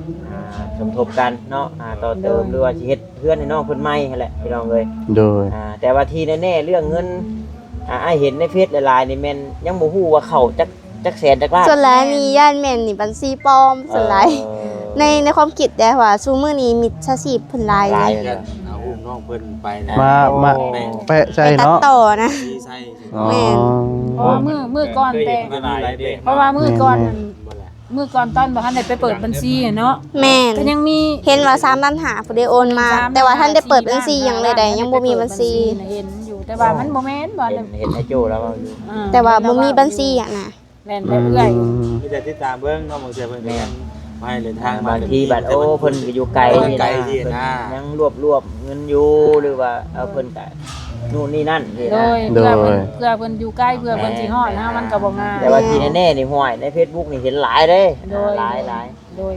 สมทบกันเนาะต่อเติมหรือว่าสิเฮ็ดเพื่อนให้น้องเพิ่นใหม่นั่นแหละพี่น้องเอ้ย โดย แต่ว่าที่แน่ๆเรื่องเงินไอ้เห็นในเฟซหลายๆนี่แม่นยังบ่ฮู้ว่าเขาจักแสนจักล้าน ส่วนหลายนี่ย่านแม่นนี่บัญชีปลอมส่วนหลายในความคิดได้ว่าซุมื้อนี้มิจฉาชีพเพิ่นหลาย หลาย เลย เลย เอาอุ้มน้องเพิ่นไปนะ มาแปะใจ ไปตัด เนาะ ต่อนะ ที่ใส่ อ๋อ แม่น เพราะว่ามือก่อนแต่ เพราะว่ามือก่อนนั่นมือก่อนตอนบ่ทันได้ไปเปิดบัญชีเนาะ แม่น ก็ยังมี เห็นว่า3ล้านหาผู้ใดโอนมา แต่ว่าท่านได้เปิดบัญชีหยังเลยได้ยังบ่มีบัญชี เห็นอยู่แต่ว่ามันบ่แม่นบ่ เห็นไอ้โจแล้วเอาอยู่ แต่ว่าบ่มีบัญชีอ่ะนะ แม่นไปเรื่อย มีแต่ติดตามเบิ่งเนาะบางเทื่อเพิ่นก็ยังมาให้เดินทางมา บางทีบัดโอ้เพิ่นก็อยู่ไกลนี่ ไกล นะ ที่ เพิ่น นะ ยังรวบเงินอยู่หรือว่าเอาเพิ่นก็นู่นนี่นั่นนี่ โด นะ ยเพื่อเพิ่นอยู่ใกล้เพื่อเพิ่นสิฮอดนะมันก็บ่ง่าย แต่ว่าที่แน่ๆนี่ห้วยใน Facebook นี่เห็นหลายเด้ โดย หลาย โดย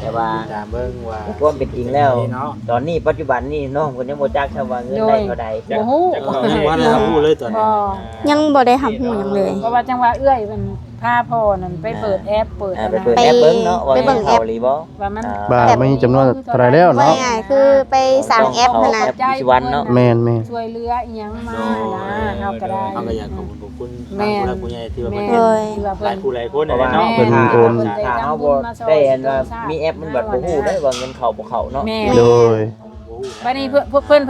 แต่ว่า ติดตามเบิ่งว่า ความเป็นจริงแล้ว เนาะ ตอนนี้ปัจจุบันนี่น้องเพิ่นยังบ่จักชาวว่าเงินได้เท่าใด บ่ฮู้ ยังบ่ได้รู้เลยตอน บ่ นี้ ยังบ่ได้รับรู้หยังเลย เพราะว่าจังว่าเอื้อยมันพาพ่อนั่นไปเปิดแอปเปิด ไปเปิดแอปเบิ่งเนาะว่า ไปเบิ่งแอป เขาหรือบ่ ว่ามัน บ้าไม่มีจำนวนเท่าไหรแล้ว ว่า เนาะ ง่ายๆคือไปสั่งแอปนั่นน่ะ แอปปัจจุบันเนาะ แม่นแม่น ช่วยเหลืออีหยังมานะเฮาก็ได้ เฮาก็อยากขอบคุณ แม่ ทางผู้หลักผู้ใหญ่ที่ว่า แม่ เพิ่น เลย ที่ว่า ห เพิ่ ลาย น ผู้หลายคน เพราะว่า เนาะ เพิ่นโอน ถ้าเฮาบ่ได้เห็นว่ามีแอปมันบัดบ่ฮู้ได้ว่าเงินเข้าบ่เข้าเนาะ แม่ โดย บัดนี้เพิ่น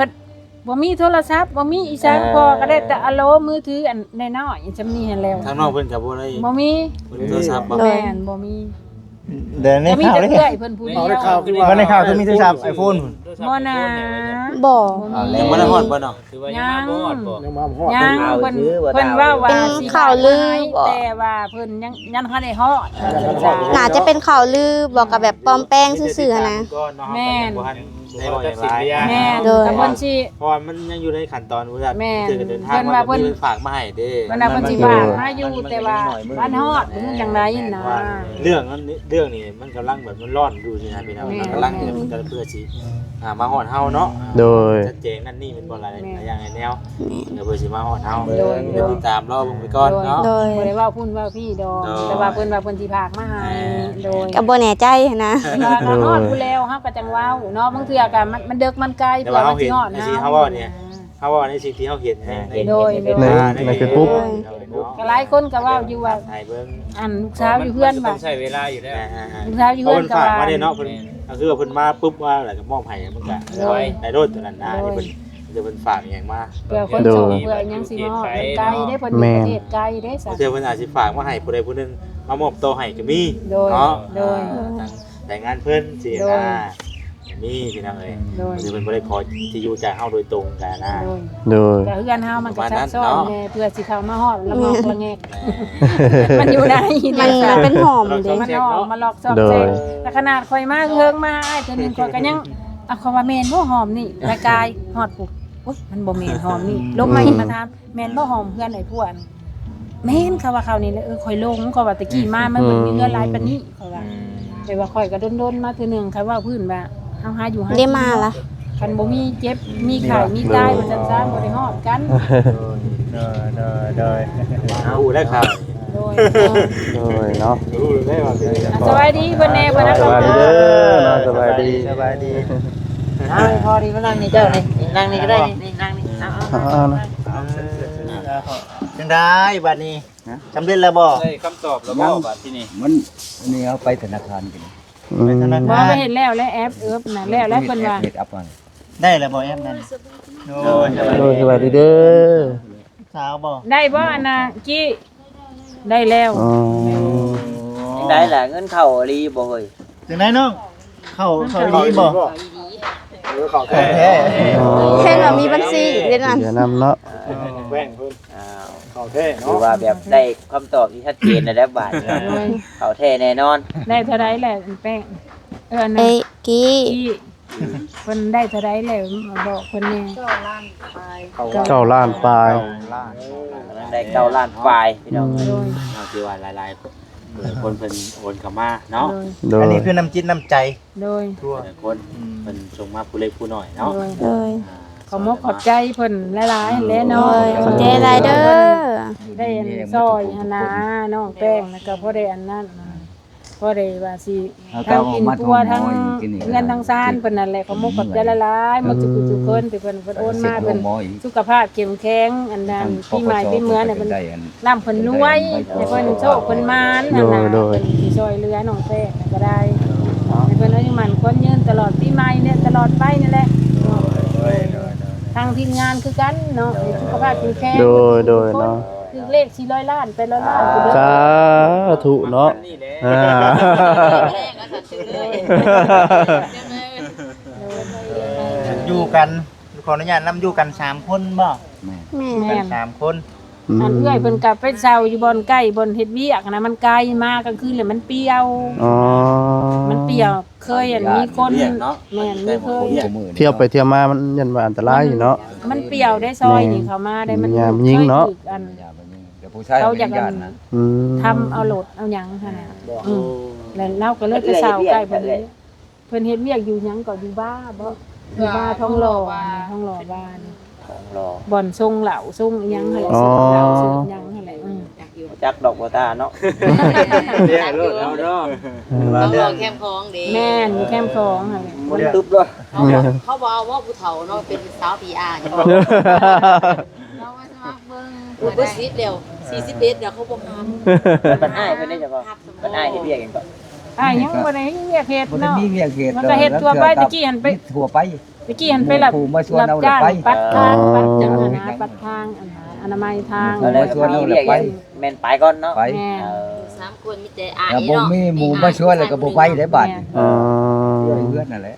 บ่มีโทรศัพท์บ่มีอีสานพอก็ได้แต่อะโลมือถืออันน้อยๆจำนี้หั่นแล้ว ทางน้องเพิ่นก็บ่ได้ บ่มี โทรศัพท์บ่ แม่นบ่มี เดินใน ก็มี ข่าว แต่ เลย เอื้อยเพิ่นผู้เดียว ว่าในข่าวคือมีโทรศัพท์ iPhone บ่นะ บ่ ยังบ่ได้ฮอดบ่เนาะ ยังเพิ่นว่า เป็นข่าวลือบ่ แต่ว่าเพิ่นยังทันได้ฮอด น่าจะเป็นข่าวลือบอกกับแบบปลอมแปลงซื่อๆนะ แม่น บ่ทัน ในบ่อย่างไร แม่น โดย แต่เพิ่นสิ เพราะว่ามันยังอยู่ในขั้นตอนเพื่อน แม่น ถึงเดินทาง เพิ่นว่าเพิ่น ฝากมาให้เด้ เพิ่นน่ะเพิ่นสิว่ามาอยู่แต่ว่าบ้านฮอดมันจังไดนะ ว่าเรื่องนี้มันกำลังแบบมันร้อนอยู่สินะพี่น้องมันกำลังเดือดมันกำลังเพื่อสิมาฮอดเฮาเนาะ โดย ชัดเจนนั่นนี่เป็นบ่หลายอย่างไอ้แนวเดี๋ยวเพิ่นสิมาฮอดเฮา โดย เดี๋ยวติดตามรอเบิ่งไปก่อนเนาะ โดย บ่ได้ว่าพุ่นว่าพี่ดอก โดย แต่ว่าเพิ่นว่าเพิ่นสิพากมาให้โดย ก็บ่แน่ใจหั้นนะ ว่าก็ฮอดผู้แล้วเฮาก็จังเว้าเนาะบางเทื่อก็มันดึกมันไกล แต่ว่าเฮาเห็น ฮอด ไอ้ที่เฮาว่าเนี่ยเฮาว่าในสิ่งที่เฮาเห็นใน โดย ใน Facebook ก็หลายคนก็เว้าอยู่ว่า ถ่ายเบิ่ง อันลูกสาวอยู่เพื่อนว่า ใช้เวลาอยู่แล้ว ลูกสาวอยู่ เพราะ เพื่อน เพิ่น ก็ ฝาก ว่า มาเนี่ยเนาะเพิ่นก็คือว่าเพิ่นมาปุ๊บว่าแล้วก็มอบให้มันก็ได้โดดตัวนั้นนะที่เพิ่นเดี๋ยวเพิ่นฝากอหย่างมา เพื่อคนส่งเพื่อหยังสิมาฮอดมันไกลเด้เพิ่นอยู่ประเทศไกลเด้ซะ เดี๋ยวเพิ่นอาจสิฝากมาให้ผู้ใดผู้หนึงมามอบโตวให้ก็มี โดย เนาะ โดย แต่งงานเพิ่นสิ โดย นะมีพี่น้องเอ้ย โดย หรือเพิ่นบ่ได้ขอที่อยู่จากเฮาโดยตรงกันนะ โดย โดย แต่เฮือนเฮามันก็ซับซ้อน ประมาณนั้นเนาะ แน่เพื่อสิเข้ามาฮอดละมอกละแงกมันอยู่ไหน มันเป็นหอมเด้ มันออกมาหลอกซอก โด แซ ย กแต่ขนาดข่อยมาเฮิงมาอ้ายเทื่อนึงข่อยก็ยังอ่ะข่อยว่าแม่นบ่หอมนี่รายกายฮอดปุ๊บโอ๊ยมันบ่แม่นหอมนี่ลงมาอีกมาถามแม่นบ่หอมเพื่อนไอ้พวกนี่แม่นเขาว่าเขานี่แหละข่อยลงข่อยว่าตะกี้มามันเหมือนมีเงินหลายปานนี้ข่อยว่าแต่ว่าข่อยก็โดนๆมาเทื่อนึงเขาว่าพื้นว่าเฮาหาอยู่หา ได้มาละ คันบ่มีเจ็บมีไข้มีตายว่าซั่นซะบ่ได้ฮอดกัน โดย เอาได้ข่าว โดย โดยเนาะ รู้ได้ว่าเป็นจัง สบายดีเพิ่นแน่เพิ่นนะ สบายดีเด้อเนาะสบายดี สบายดี เอาพอดีมานั่งนี่เจ้านี่นั่งนี่ก็ได้นี่นั่งนี่เอา เอาๆนะ จังได้บัดนี้สำเร็จแล้วบ่ ได้คำตอบแล้วบ่บัดที่นี่ มันอันนี้เอาไปธนาคารกัน ไปธนา บ่ คาร ไปเห็นแล้วและแอปน่ะแล้วเพิ่นว่า เฮ็ดอัพมัน ได้แล้วบ่แอมนั่นโอ้ย โดยสบายดีเด้อ สาวบ่ ได้บ่อันน่ะกี้ได้แล้ว อ๋อ ได้แหละเงินเข้าอรีบ่เฮ้ย จังไดน้องเข้าดีบ่ เขาแท้ แท้ เห็นว่ามีบัญชีอีกเด้นั่น เดี๋ยวนำเนาะ แว่งเพิ่น อ้าว เขาแท้ ถือ เนาะ ว่าแบบได้คำตอบที่ชัดเจนแล้วได้บาทนะ โดย เขาแท้แน่นอน ได้เท่าใดแหละแป้งอัน ไอ้ น่ะ กี้ กี้เพิ่นได้เท่าใดแล้วบอกเพิ่นแน่ เก้าล้านปลาย ได้9ล้านปลายพี่น้อง โดย เอาที่ว่าหลายๆคนเพิ่นโอนเข้ามาเนาะ โดย อันนี้คือน้ำจิตน้ำใจ โดย ทั่ว คนเพิ่นส่งมาผู้เล็กผู้น้อยเนาะ โดย เลย ขอมกขอบใจเพิ่นหลายๆแล เล เนาะ ยขอบใจหลายเด้อ ได้อันซอยอันนะน้องแป้งแล้วก็พอได้อันนั้นพอได้ว่าสิทั้งกินปัวทั้งเงินทั้งซานเพิ่นนั่นแหละเขามกขอบใจหลายๆหมดทุกคนที่เพิ่นโอนมาเพิ่นสุขภาพเข้มแข็งอันนั้นปีใหม่ปีเมืองเนี่ยเพิ่นร่ำเพิ่นรวยให้เพิ่นโชคเพิ่นมานนั่นน่ะเพิ่นสิช่วยเหลือน้องแป้งก็ได้ให้เพิ่นอายุมั่นคนยืนตลอดปีใหม่เนี่ยตลอดไปนี่แหละทางทีมงานคือกันเนาะให้สุขภาพแข็งแข็ง โดยโดยเนาะ คือเลข400ล้านไป100ล้านกูเด้อ สาธุเนาะอ่า แรกก็จะซื้อเลย อยู่กันขออนุญาตนำอยู่กัน3คนบ่ แม่ แม่น 3คน อันเอื้อยเพิ่นกลับไปเซาอยู่บ่อนใกล้บ่อนเฮ็ดเวียกนะมันไกลมากกลางคืนเลยมันเปรี้ยว อ๋อ มันเปรี้ยวเคยอันมีคนแม่นมีเคย เที่ยวไปเที่ยวมามันยันว่าอันตรายอยู่เนาะ มันเปรี้ยวได้ซอยนี่เข้ามาได้มัน ยามยิงเนาะ คยถูกอัน เดี๋ยวผู้ชาย เขาอยาก ยั อั น น นะ อืม ทำเอาโหลดเอาหยังหั่นน่ะแล้วเราก็เลยไปเซาใกล้เพิ่นเลยเพิ่นเฮ็ดเวียกอยู่หยังก็อยู่บ้าบ่อยู่บ้าท้องหล่อนี่ท้องหล่อบ้าน ของรอ บ่อนทรงเหล่าทรงอิหยังหั่นแหละ อ๋อ เหล่าทรงอิหยังหั่นแหละ จักดอกบัวตาเนาะ เรียกรถแล้วเนาะ ว่า เขา เรื่ บ อ อง กแคมของดี แม่นอยู่แคมป์คลองหั่นแหละ มันตึ๊บด้วย เขาบอกว่าผู้เฒ่าเนาะเป็นสาวปีอาเนี่ยเราว่าสมัครเบิ่งเปิดซีดเร็ว41เดี๋ยวเขาบ่ทำ มันอ้ายเพิ่นได้จังบ่มันอ้ายเฮ็ดเวียกเองก่อน ยังบ่ได้เรียกเฮ็ด มันจะ เนาะ มีเวียกเหตุ มันก็เฮ็ดทั่วไปตะกี้หันไป ทั่วไป ตะกี้หันไปรับ ผู้มาชวน รับ เอา จ้าง ไป ปัดทางปัดจังหั้นนะปัดทางอนามัยทาง แล้วชวนเอาเวียกแม่นไปก่อนเนาะ ไป แม่ 3คนมีแต่อาย แล้วบ่ เนาะ มีหมู่มาชวนแล้วก็บ่ไปได้บัด อ๋อ เพื่อนนั่นแหละ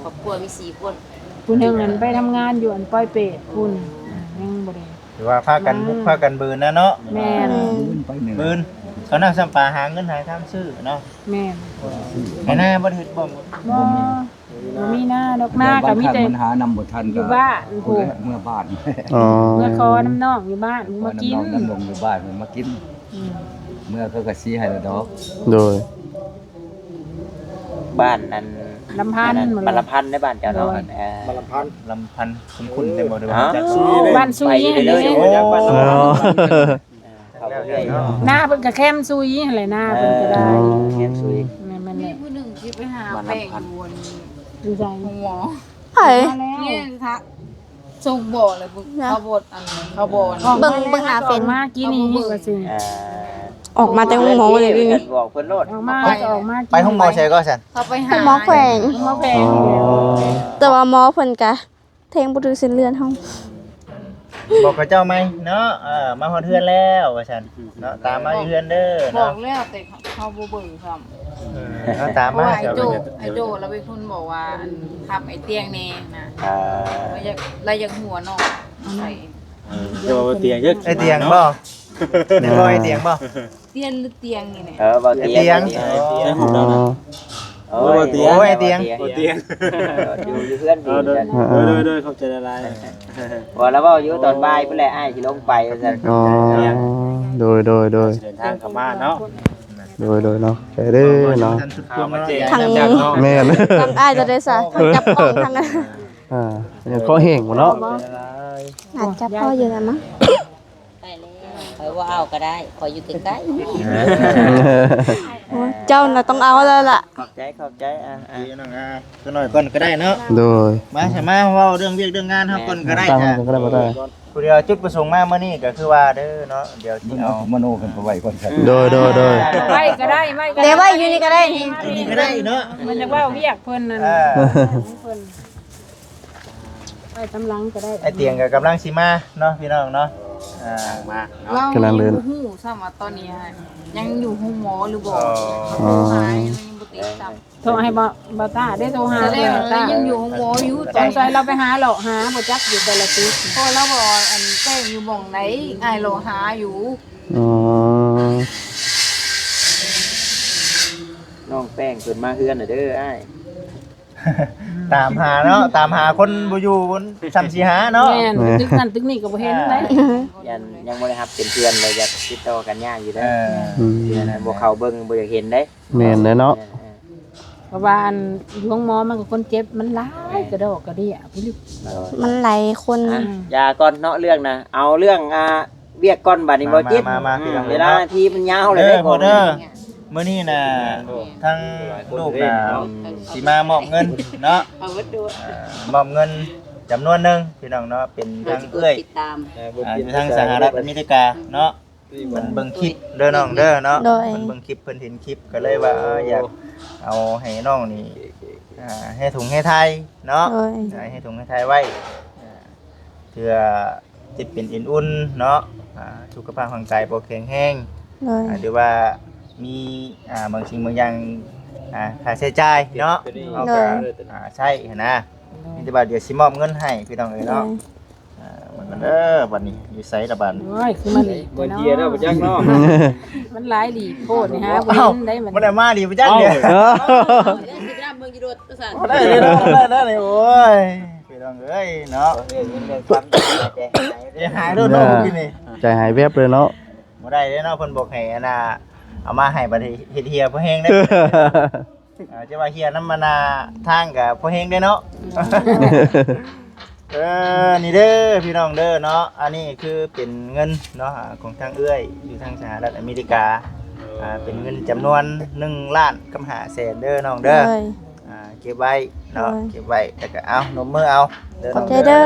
ครอบครัวมี4คน ผู้หนึงหันไปทำงานอยู่อันป้อยเป็ดคุณยังบ่ได้ ถือว่าพากันบุกพากันบืนนะเนาะ แม่น มื้นไปหนึ่ง บืนเขานั่งสัมปาหาเงินหาทางซื้อเนาะ แม่น ไอ้หน้าบ่ได้เฮ็ดบ่ บ่ บ่มีหน้าดอกหน้าก็มีแต่ มันหานำบ่ทัน อยู่บ้าน ผู้ใดเมื่อบ้าน อ๋อ เมื่อคอน้ำน้องอยู่บ้านมากิน น้ำลงอยู่บ้านมันมากิน เมื่อเขาก็ชี้ให้แล้วดอก โดย บ้านนั้น ลำพันธ์ บ้านลำพันธ์ได้บ้านเจ้าเนาะ บาลพันธ์ ลำพันธ์คุ้นๆได้บ่ได้ อ๋อ บ่จัก บ้านซุย ไปเลย นี่ โอ้ยบ้าน อ๋ ลำ อ พันธ์เขาก็ได้เนาะ หน้าเพิ่นก็แคมซุยอะไรหน้าเพิ่นก็ได้ แค่ซุย แม่นๆ มี แหละ ผู้หนึ่งที่ไปหาแป้งอยู่บน ดูใจ หมอ ไผ มาแล้ว เนี่ยทักส่งบ่อเลยพวกเขาบดอันเขาบ่อ เบิ่งหน้าเฟซ มากินนี่ว่าสิ ออกมาแต่ห้องหมอเลยพี่ บอกเพิ่นโลด ออกมาก็ออกมา ไปห้องหมอใช่ก็ซั่น เขาไปหา เป็นหมอแขวง หมอแพงนี่แหละ แต่ว่าหมอเพิ่นก็แทงบ่ถึงเส้นเลือดเฮา บอกกับเจ้าไหมเนาะมาฮอดเฮือนแล้วว่าซั่นเนาะตามมาอยู่เฮือนเด้อบ อ เนาะ กแล้วแต่เขาบ่เบิ่งซ้ำ เนาะตาม เพราะ มา ว่าไอ้ เจ้า โจไอ้โจเราเป็นคนบอกว่าอันทำไอ้เตียงแน่นะเราอยากหัวเนาะใส่ เดี๋ยวเตียงเยอะ ไอ้เตียงบ่เดี๋ยวบ่ไอ้เตียงบ่ เตียงหรือเตียงนี่แหละ บ่เตียง อ๋อ โอ้ย โอ้ยไอ้เตียง เตียง อยู่เพื่อนดีกัน โดยเข้าใจอะไร บ่แล้วเว้าอยู่ตอนบ่ายเพิ่นแหละอ้ายสิลงไปว่าซั่น อ๋อโดย เดินทางกลับมาเนาะ เนาะไปเด้อเนาะ ท่านทุกคนเนาะ ทาง แม่น ทางอ้ายจะได้ซะทางจับกล้องทางนั้น อ่าเนี่ยก็แห้งหมดเนาะ อาจจะพ่ออยู่นะมั้ง ไปแล้วคอยว่าเอาก็ได้คอยอยู่ใกล้ โอ้ยเจ้าน่ะต้องเอาแล้วล่ะ ขอบใจอ่ะ ดีน้องก็หน่อยก่อนก็ได้เนาะ โดย มาใช่มาเว้าเรื่องเวียกเรื่องงานเฮาก่อนก็ได้ ตั้ง จ้ะ ก็ได้บ่ได้ ผู้เดียวจุดประสงค์มามื้อนี้ก็คือว่าเด้อเนาะเดี๋ยวสิ เอา เอา มโนกันไปไว้ก่อนครับ โดย ไม่ก็ได้ไม่ก็ เดี๋ยวไว้อยู่นี่ก็ได้นี่ ที่นี่ก็ได้เนาะ มันจะว่าเวียกเพิ่นนั่น เออ เพิ่นไปตำลังก็ได้ ไอ้เตียงก็กำลังสิมาเนาะพี่น้องเนาะมา ๆเราหูซ้ำว่าตอนนี้ยังอยู่ห้องหมอหรือบ่เขาหายยังบ่ติดซ้ำ โทรให้บ่ตาได้โทรหา แสด เด้ ง อ ว่า ตา ยังอยู่ห้องหมออยู่ สงสัยเราไปหาหรอกหาบ่จักอยู่แต่ละติด พอเราบอกอันแป้งอยู่หม่องไหนอ้ายเราหาอยู่ อ๋อ น้องแป้งเพิ่นมาเฮือนน่ะเด้ออ้าย ตามหาเนาะตามหาคนบ่อยู่บนซ้ำสิหาเนาะ แม่นตึกนั่นตึกนี่ก็บ่เห็นได้ ยังบ่ได้รับเป็นเพื่อนเลยอยากติดต่อกันยากอยู่ เอ เด้อ อืม เพื่อนนั้นบ่เข้าเบิ่งบ่อยากเห็นเด้ แม่นเลยเนาะ เพราะว่าอันอยู่ห้องหมอมันก็คนเจ็บมันหลายกระดอกกระเดี่ยพี่ลึก มันหลายคน อย่าก่อนเนาะเรื่องนะเอาเรื่องเวียกก่อนบัดนี้บ่จิต มาพี่น้อง เวลาที่มันยาวเลย เด้ ได้ อ ก่ บ่ อน เด้อมื้อนี้น่ะทั้งลูกน่ะสิมามอบเงินเนาะ เอาไว้ดู มอบเงินจำนวนหนึงพี่น้องเนาะเป็นทางเอื้อย ติดตาม อยู่ทางสหรัฐอเมริกาเนาะเพิ่นเบิ่งคลิปเด้อน้องเด้อเนาะ โดย เพิ่นเบิ่งคลิปเพิ่นเห็นคลิปก็เลยว่าอยากเอาให้น้องนี่ให้ถุงให้ไทยเนาะ โดย ให้ถุงให้ไทยไว้เพื่อจิตเป็นอินอุ่นเนาะสุขภาพร่างกายบ่แข็งแรง โดย หรือว่ามีบางสิ่งบางอย่างค่าใช้จ่ายเนาะเอาก็ใช้หั้นนะมีแต่ว่าเดี๋ยวสิมอบเงินให้พี่น้องเอ้ยเนาะมันเด้อบัดนี้อยู่ไสละบัด โอ้ยคือมันหลี บ่เทียเด้อบ่จักเนาะ มันหลายหลีโคตรนี่ฮะบ่ อ้าว เห็นได้มัน บ่ได้มาดีบ่จักเด้อ เออ สิไปนำเมืองอยู่โดดสั่น บ่ได้เลยเนาะได้เลยโอ้ยพี่น้องเอ้ยเนาะ เรื่องความใจ หายโดนเนาะพี่นี่ ใจหายแวบเลยเนาะ บ่ได้เด้อเนาะเพิ่นบอกให้อันน่ะเอามาให้บัดเฮ็ดเฮียบ่แฮงได้จะว่าเฮียน้ำมันทางก็บ่แฮงได้เนาะ นี่เด้อพี่น้องเด้อเนาะอันนี้คือเป็นเงินเนาะของทางเอื้อยอยู่ทางสหรัฐอเมริกาเป็นเงินจำนวน1ล้านกับ5แสนเด้อน้อง โด เด้อย เก็บไว้เนาะ โอ้ย เก็บไว้แล้วก็เอานมมือเอาเด้อ ขอบ น้อง ใจเด้อ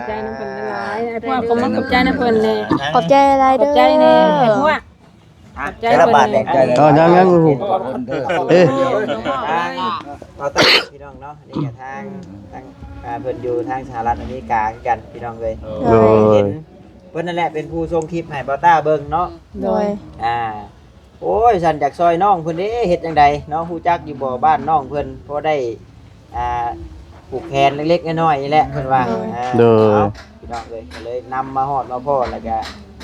ใจน้ำเพิ่นหลายไอ้พวกก็มันกับใจน้ำเพิ่นเลย ขอบใจอะไร ขอ เด้ บ อ ใจแน่ไอ้พวกใจ ใจละ เพิ่น บาท เล แด ย งใจ อ๋อยังลูกเอ๊ะ เราตั้งพี่น้องเนาะนี่ก็ทางเพิ่นอยู่ทางสหรัฐอเมริกาคือกันพี่น้องเลย โดย เห็นเพิ่นนั่นแหละเป็นผู้ส่งคลิปให้บ่าวต้าเบิ่งเนาะ โดย โอ้ยฉันจากซอยน้องเพิ่นเด้เฮ็ดจังไดน้องฮู้จักอยู่บ่บ้านน้องเพิ่นพอได้ผูกแขนเล็กๆน้อยๆนี่แหละเพิ่นว่าเอาพี่น้องก็เลยนำมาฮอดมาพ่อแล้วก็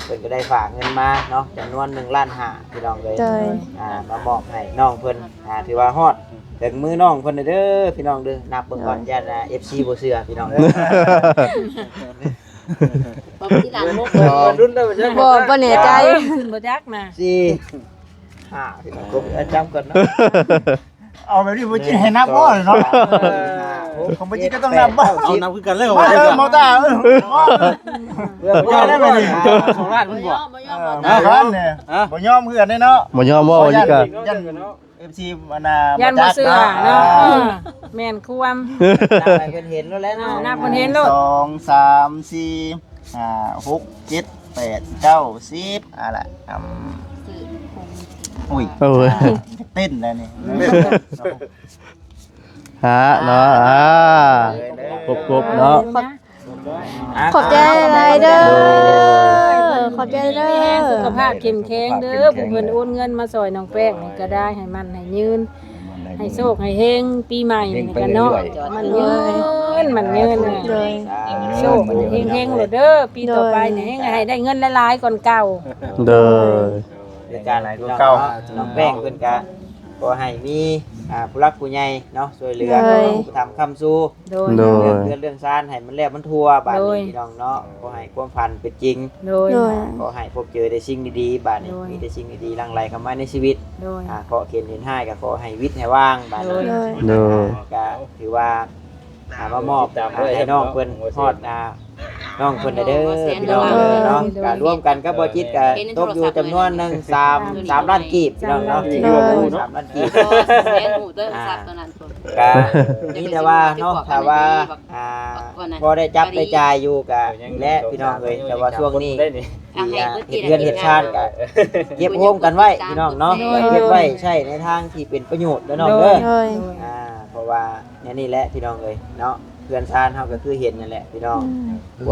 เพิ่นก็ได้ฝากเงินมาเนาะจำนวน1.5 ล้านพี่น้องเลย โดย มามอบให้น้องเพิ่นถือว่าฮอด ถึงมือน้องเพิ่นเด้อพี่น้องเด้อนับเบิ่งก่อนญาติ FC บ่เชื่อพี่น้องเด้อ บ่ที่หลานมุก รุ่นได้บ่ใช่ บ่แน่ใจ บ่จักนะ สี่ห้าพี่น้องผมจำก่อนเนาะ เอาแบบนี้บ่จิให้นับบ่เนาะของบ่จิก็ต้องนับบ่ เอานับคือกันเลย มาเด้อมอตาเพื่อ บ่ได้บ่นี่2ล้านมันบ่ บ่ยอมบ่ นะครับเนี่ยบ่ยอมคือกันเนี่ยเนาะ บ่ยอมบ่อีกอะ ยัน FC มันน่ะ ยันบ่เชื่อเนาะแม่นควม นับให้เพิ่นเห็นแล้วแหละเนาะ นับ เห็นโลด 2 3 4 5 6 7 8 9 10อ่ะล่ะอุ้ย โอ้ย เต้นแล้วนี่ ฮะเนาะกบๆเนาะ ขอบใจหลายเด้อขอบใจเด้ แห้งสุข อ ภาพเข้มแข็งเด้อผู้เพิ่นโอนเงินมาซอยน้องแป้งนี่ก็ได้ให้มันให้ยืนให้โชคให้เฮงปีใหม่นี่กันเนาะมันยืนมันยืนน่ะ เลย โชคมันเฮงๆโลดเด้อปีต่อไปนี่ให้ได้เงินหลายๆก่อนเก่า เด้อ ในการอะไรเก่าน้องแป้งเพิ่นก็ขอให้มีผู้รักผู้ใหญ่เนาะช่วยเหลือผู้ทำคำสู้ โดย โดย เรื่องซ่านให้มันแล้วมันทั่วบาดนี้พี่น้องเนาะขอให้ความฝันเป็นจริง โดย โดย ขอให้พบเจอแต่สิ่งดีๆบาดนี้ โดย มีแต่สิ่งดีๆหลั่งไหลเข้ามาในชีวิต โดย ขอเขียนเห็นให้ก็ขอให้วิทย์ให้ว่างบาดนี้ โดย โดย ก็ถือว่ามามอบให้น้องเพิ่นฮอดน้องเพิ่นเด้อพี่น้องเนาะก็ร่วมกันกับบ่จิตก็ตกอยู่จำนวนหนึง3ล้านกีบพี่น้องเนาะ3ล้านกีบ แสนหูเด้อทรัพย์ตัวนั้นตัว ก็นี่แต่ว่าเนาะถ้าว่าพอได้จับได้จ่ายอยู่ก็นี่แหละพี่น้องเอ้ยแต่ว่าช่วงนี้ที่เฮ็ดเรือนเฮ็ดชาติก็เก็บโฮมกันไว้พี่น้องเนาะเก็บไว้ใช้ในทางที่เป็นประโยชน์เด้อน้องเด้อ เลย เพราะว่านี่แหละพี่น้องเอ้ยเนาะเพื่อนชาติเฮาก็คือเห็นนั่นแหละพี่น้องค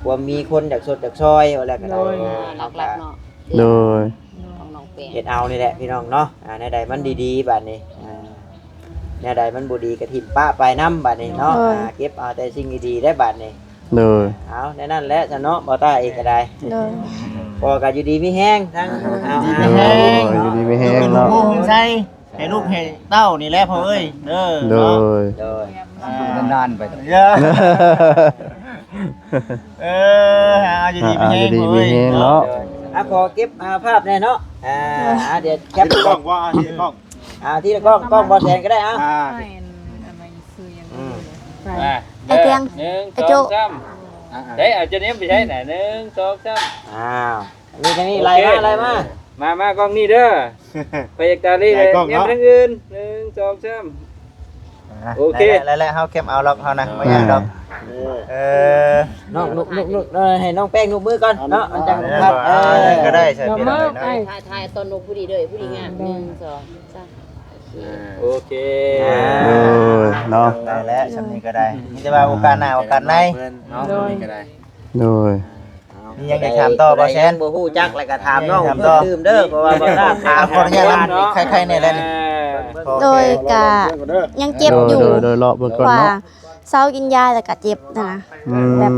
วามมีคนอยากสดอยากซอยเอาแล้วก็ได้ หลักๆเนาะ โดย ของน้องแป้ง เฮ็ดเอานี่แหละพี่น้องเนาะในใดมันดีๆบัดนี้ในใดมันบ่ดีก็ทิ่มป้าไปนำบัดนี้เนาะเก็บเอาแต่สิ่งดีๆได้บัดนี้ โดย เอาในนั้นแหละซะเนาะบ่ตาเองก็ได้ เลย พอก็อยู่ดีมีแห้งทั้งเอา โอ้ยอยู่ดีไม่แห้งเนาะ ลูกใช่ให้ลูกให้เต้านี่แหละพ่อเอ้ยเด้อ โดย โดย นานๆไป เยอะเอาอยู่ดีไม่ อยู่ แห้ง ดีไม่แห้งเนาะ ขอเก็บภาพแน่เนาะเดี๋ยวแคป กล้องว่าที่กล้อง ที่ละกล้องบ่แซนก็ได้ไอเตียงไอโจ ได้อาจจะเนี้ยไปใช้ไหน1 2 3 นี่ทางนี้ไล่มา มากล้องนี่เด้อไปจากตาลีเลยเนี้ยทางอื่น1 2 3โอเค แล้วเฮาเก็บเอาล็อกเฮานะบ่ยากดอกน้องนุกให้น้องแป้งนุกมือก่อนเนาะมันจังครับก็ได้ใช่พี่น้องเนาะ ถ่ายตอนนกผู้ดีเด้อผู้ดีงาม1 2 3 โอเค โดยเนาะ ได้แล้วสำนี้ก็ได้นี่จะว่าโอกาสหน้าโอกาสใน โดย นี่ยังจะถามต่อบ่แซน บ่ฮู้จักแล้วก็ถามน้องลืมเด้อเพราะว่าบ่ทราบถาม ขออนุญาตใครๆเนี่ยแหละนี่ โดยกะยังเจ็บอยู่ โดยเลาะเบิ่งก่อน กว่า เนาะ เศร้ากินยาแล้วก็เจ็บนะ แบบ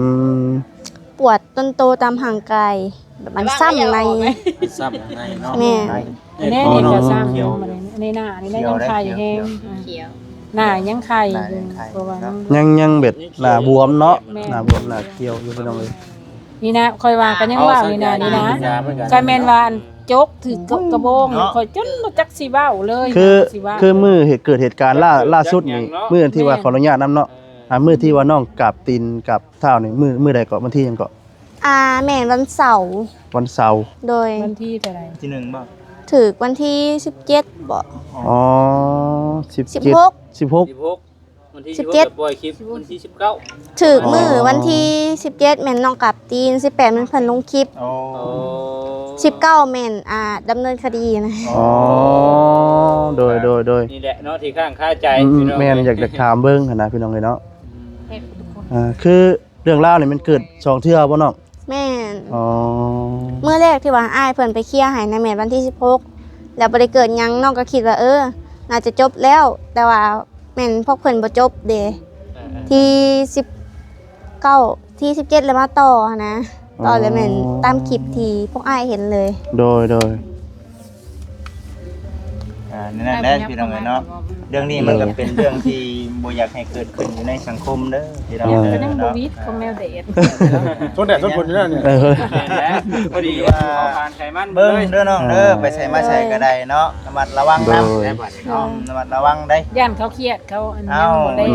ปวดต้นโตตามห่างกายแบบมันซ้ำใน ซ้ำในเนาะ แม่ อันนี้นี่ก็ซ้ำมาเลยอันนี้หน้าอันนี้ยังไข่แห้ง เขียว หน้ายังไข่อยู่เพราะว่า ยังเบ็ดหน้าบวมเนาะหน้าบวมหน้าเขียวอยู่พี่น้องเอ้ย นี่นะคอยว่ากันยังว่านี่นะนี่นะกายแมนวานจกถือกระโบงคอยจนบ่จักสิเว้าเลย คือมือเกิดเหตุการณ์ล่าสุดนี่มื้อที่ว่าขออนุญาตนำเนาะมื้อที่ว่าน้องกับตีนกับเท้านี่มื้อใดก็วันที่หยังก็ แม่วันเสาร์ วันเสาร์ โดย วันที่เท่าไหร่ ที่1บ่ ถึกวันที่17บ่ อ๋อ17 16 วันที่16ปล่อยคลิปวันที่19 ถึกมือวันที่17แม่นน้องกับตีน18แม่นเพิ่นลงคลิป โอ้ 19แม่นดำเนินคดีนะ อ๋อโดย นี่แหละเนาะที่ข้างค่าใจพี่น้อง แม่นอยากถามเบิ่งหั่นนะพี่น้องเอ้ยเนาะคือเรื่องราวนี่มันเกิด2เทื่อบ่น้อง แม่น อ๋อ เมื่อแรกที่ว่าอ้ายเพิ่นไปเคลียร์ให้นะแม่นวันที่16แล้วบ่ได้เกิดหยังน้องก็คิดว่าน่าจะจบแล้ว แต่ว่าแม่นพวกเพิ่นบ่จบเด้ที่19ที่17แล้วมาต่อนะต่อแล้วแม่นตามคลิปที่พวกอ้ายเห็นเลย โดย นั่นแหละพี่น้องเอ้ยเนาะเรื่องนี้มันก็เป็นเรื่องที่บ่อยากให้เกิดขึ้นอยู่ในสังคมเด้อพี่น้อง ก็ยังบ่ เนาะ วิดของแนวเดท ต้นแดดต้นฝนอยู่นั่นเนี่ย พอดีว่าผ่านไขมัน เบิ่งเด้อน้องเด้อไปใส่มาใส่ก็ได้เนาะระมัดระวังนำได้บัดนี้เนาะระมัดระวังได้ ย่านเขาเครียดเขาอันยังบ่ได้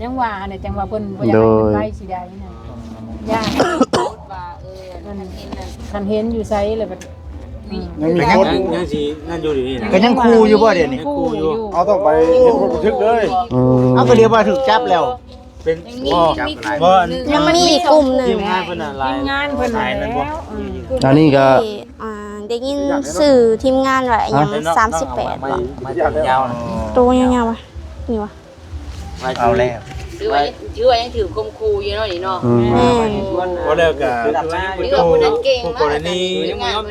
ยังว่าเนี่ยจังว่าเพิ่นบ่อยากให้เพิ่นไปสิได้นะย่าน ว่านั่นเห็นนั่น คันเห็นอยู่ไสเลยบัด ยังมี ยั คน งสินั่นอยู่ดีนี่นะ ก็ยังคูอยู่บ่เดี๋ยวนี้ คู่อยู่ เอาต้องไปเห็นคนบันทึกเลย เอาก็เดี๋ยวว่าถูกจับแล้ว เป็น ยังมี บ่ ยังมีอีกกลุ่มหนึ่ง ทีมงานเพิ่นน่ะหลาย ทีมงานเพิ่นน่ะแล้ว อันนี้ก็ ที่ได้ยินสื่อทีมงานว่าอย่าง38บ่ มาจากยาวนะ ตัวยาวๆวะนี่วะ เอาแล้ว ถือว่ายังถือกลมคูอยู่เนาะนี่เนาะ แม่น บ่แล้วก็ผู้กรณี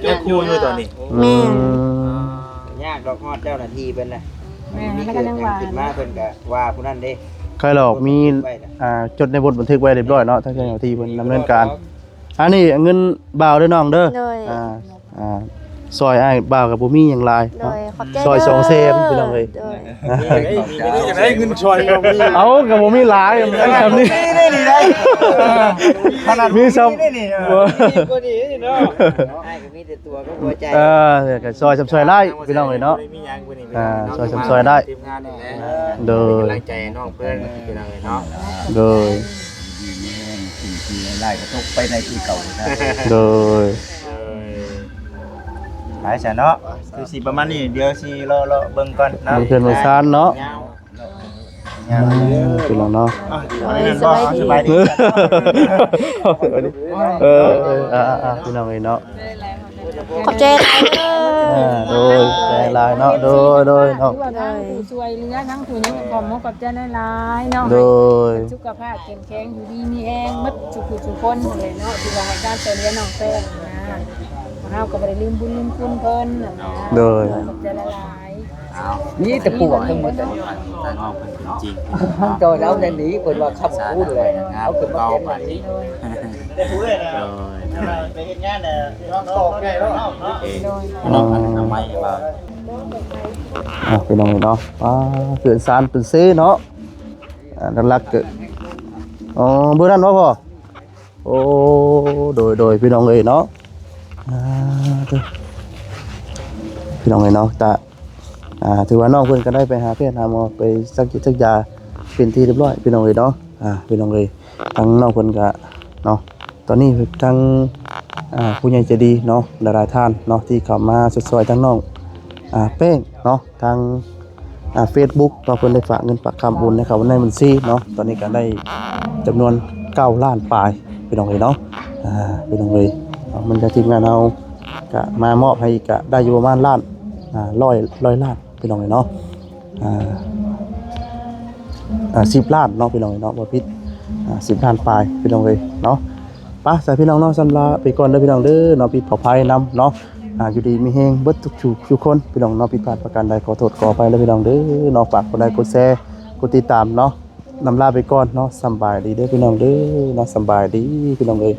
ยังคู่อยู่ตอนนี้ แม่น ยากดอกฮอดเจ้าหน้าที่เพิ่นน่ะ แม่ มี แล้ว เกิ ก็ ด ยัง หยัง ว่า ขึ้นมาเพิ่นก็ว่าผู้นั้นเด้ ใครหรอกมีจดในบทบันทึกไว้เรียบร้อยเนาะทั้งเจ้าหน้าที่เพิ่นดำเนินการอันนี้เงินบ่าวเด้อน้องเด้อ โดย ซอยอ้ายบ่าวกับบ่มีหยังหลาย โดยขอบใจ ซอย เด้ สองเซนพี่น้องเอ้ย โดย จะได้เงินชอยเรามี เอากับบ่มีหลายแบบนี้ นี่นี่ได้ขนาด มีซ้ นี่นี่ ก็ดีเนาะอ้ายก็มีแต่ตัวก็หัวใจ ก็ซอยซอยไล่พี่น้องเอ้ยเนาะ มีหยังบ่นี่ ซอยซอยได้ ทีมงานนี่แหละ โดย กำลังใจน้องเพิ่นพี่น้องเนาะ โดย สิ่งที่ไล่กระทบไปในที่เก่านะ โดย หลายซะเนาะคือสิประมาณนี้เดี๋ยวสิรอเบิ่งก่อนนะ เพิ่นมาซานเนาะ ยาว พี่น้องเนาะ สบายดี พี่น้องเอ้ยเนาะ ขอบใจหลายเด้อ โดยใจลายเนาะโดยเนาะ ที่ว่าทั้งผู้ช่วยเหลือทั้งผู้ยังขอบคุณกับใจหลายๆเนาะ โดย สุขภาพเข้มแข็งอยู่ดีมีแรงหมดทุกคนเลยเนาะที่ว่าให้การช่วยเหลือน้องแป้งนะเฮาก็บ่ได้ลืมบุญลืมคุณเพิ่นนะ โดย ขอบใจหลาย นี่แต่ปวดทั้งหมด ทางน้องเพิ่นจริง โดยแล้วในนี้เพิ่นว่าคำพูดเลยเอาขึ้นมาเป็นแบบนี้ ไปเฮ็ดงานน่ะน้องตอกได้แล้วเนาะ น้องอันทำไมว่า พี่น้องเอ้ยเนาะเกิดซานเป็นเซเนาะนั่นลักเกิดเบอร์นั้นเนาะพ่อโอ้โดยพี่น้องเอ้ยเนาะพี่น้องเอ้ยเนาะแต่ถือว่าน้องเพิ่นก็ได้ไปหาแพทย์หาหมอไปสักยาเป็นที่เรียบร้อยพี่น้องเอ้ยเนาะพี่น้องเอ้ยทั้งน้องเพิ่นก็เนาะตอนนี้ทั้งผู้ใหญ่ใจดีเนาะหลายๆท่านเนาะที่เข้ามาช่วยทั้งน้องแป้งเนาะทางFacebook เนาะเพิ่นได้ฝากเงินฝากคำโอนให้เขาในบัญชีเนาะตอนนี้ก็ได้จำนวน9ล้านปลายพี่น้องเอ้ยเนาะพี่น้องเอ้ยมันจะทีมงานเอาก็มามอบให้ก็ได้อยู่ประมาณล้าน100ล้านพี่น้องเอ้ยเนาะ10ล้านเนาะพี่น้องเอ้ยเนาะบ่ผิด10ล้านปลายพี่น้องเอ้ยเนาะไปใส่พี่น้องเนาะสำหรับไปก่อนเด้อพี่น้องเด้อเนาะผิดขออภัยนำเนาะอยู่ดีมีแฮงเบิดทุกคนพี่น้องเนาะผิดพลาดประการใดขอโทษขออภัยแล้วพี่น้องเด้อเนาะฝากกดไลค์กดแชร์กดติดตามเนาะนำลาไปก่อนเนาะสำบายดีเด้อพี่น้องเด้อเนาะสำบายดีพี่น้องเอ้ย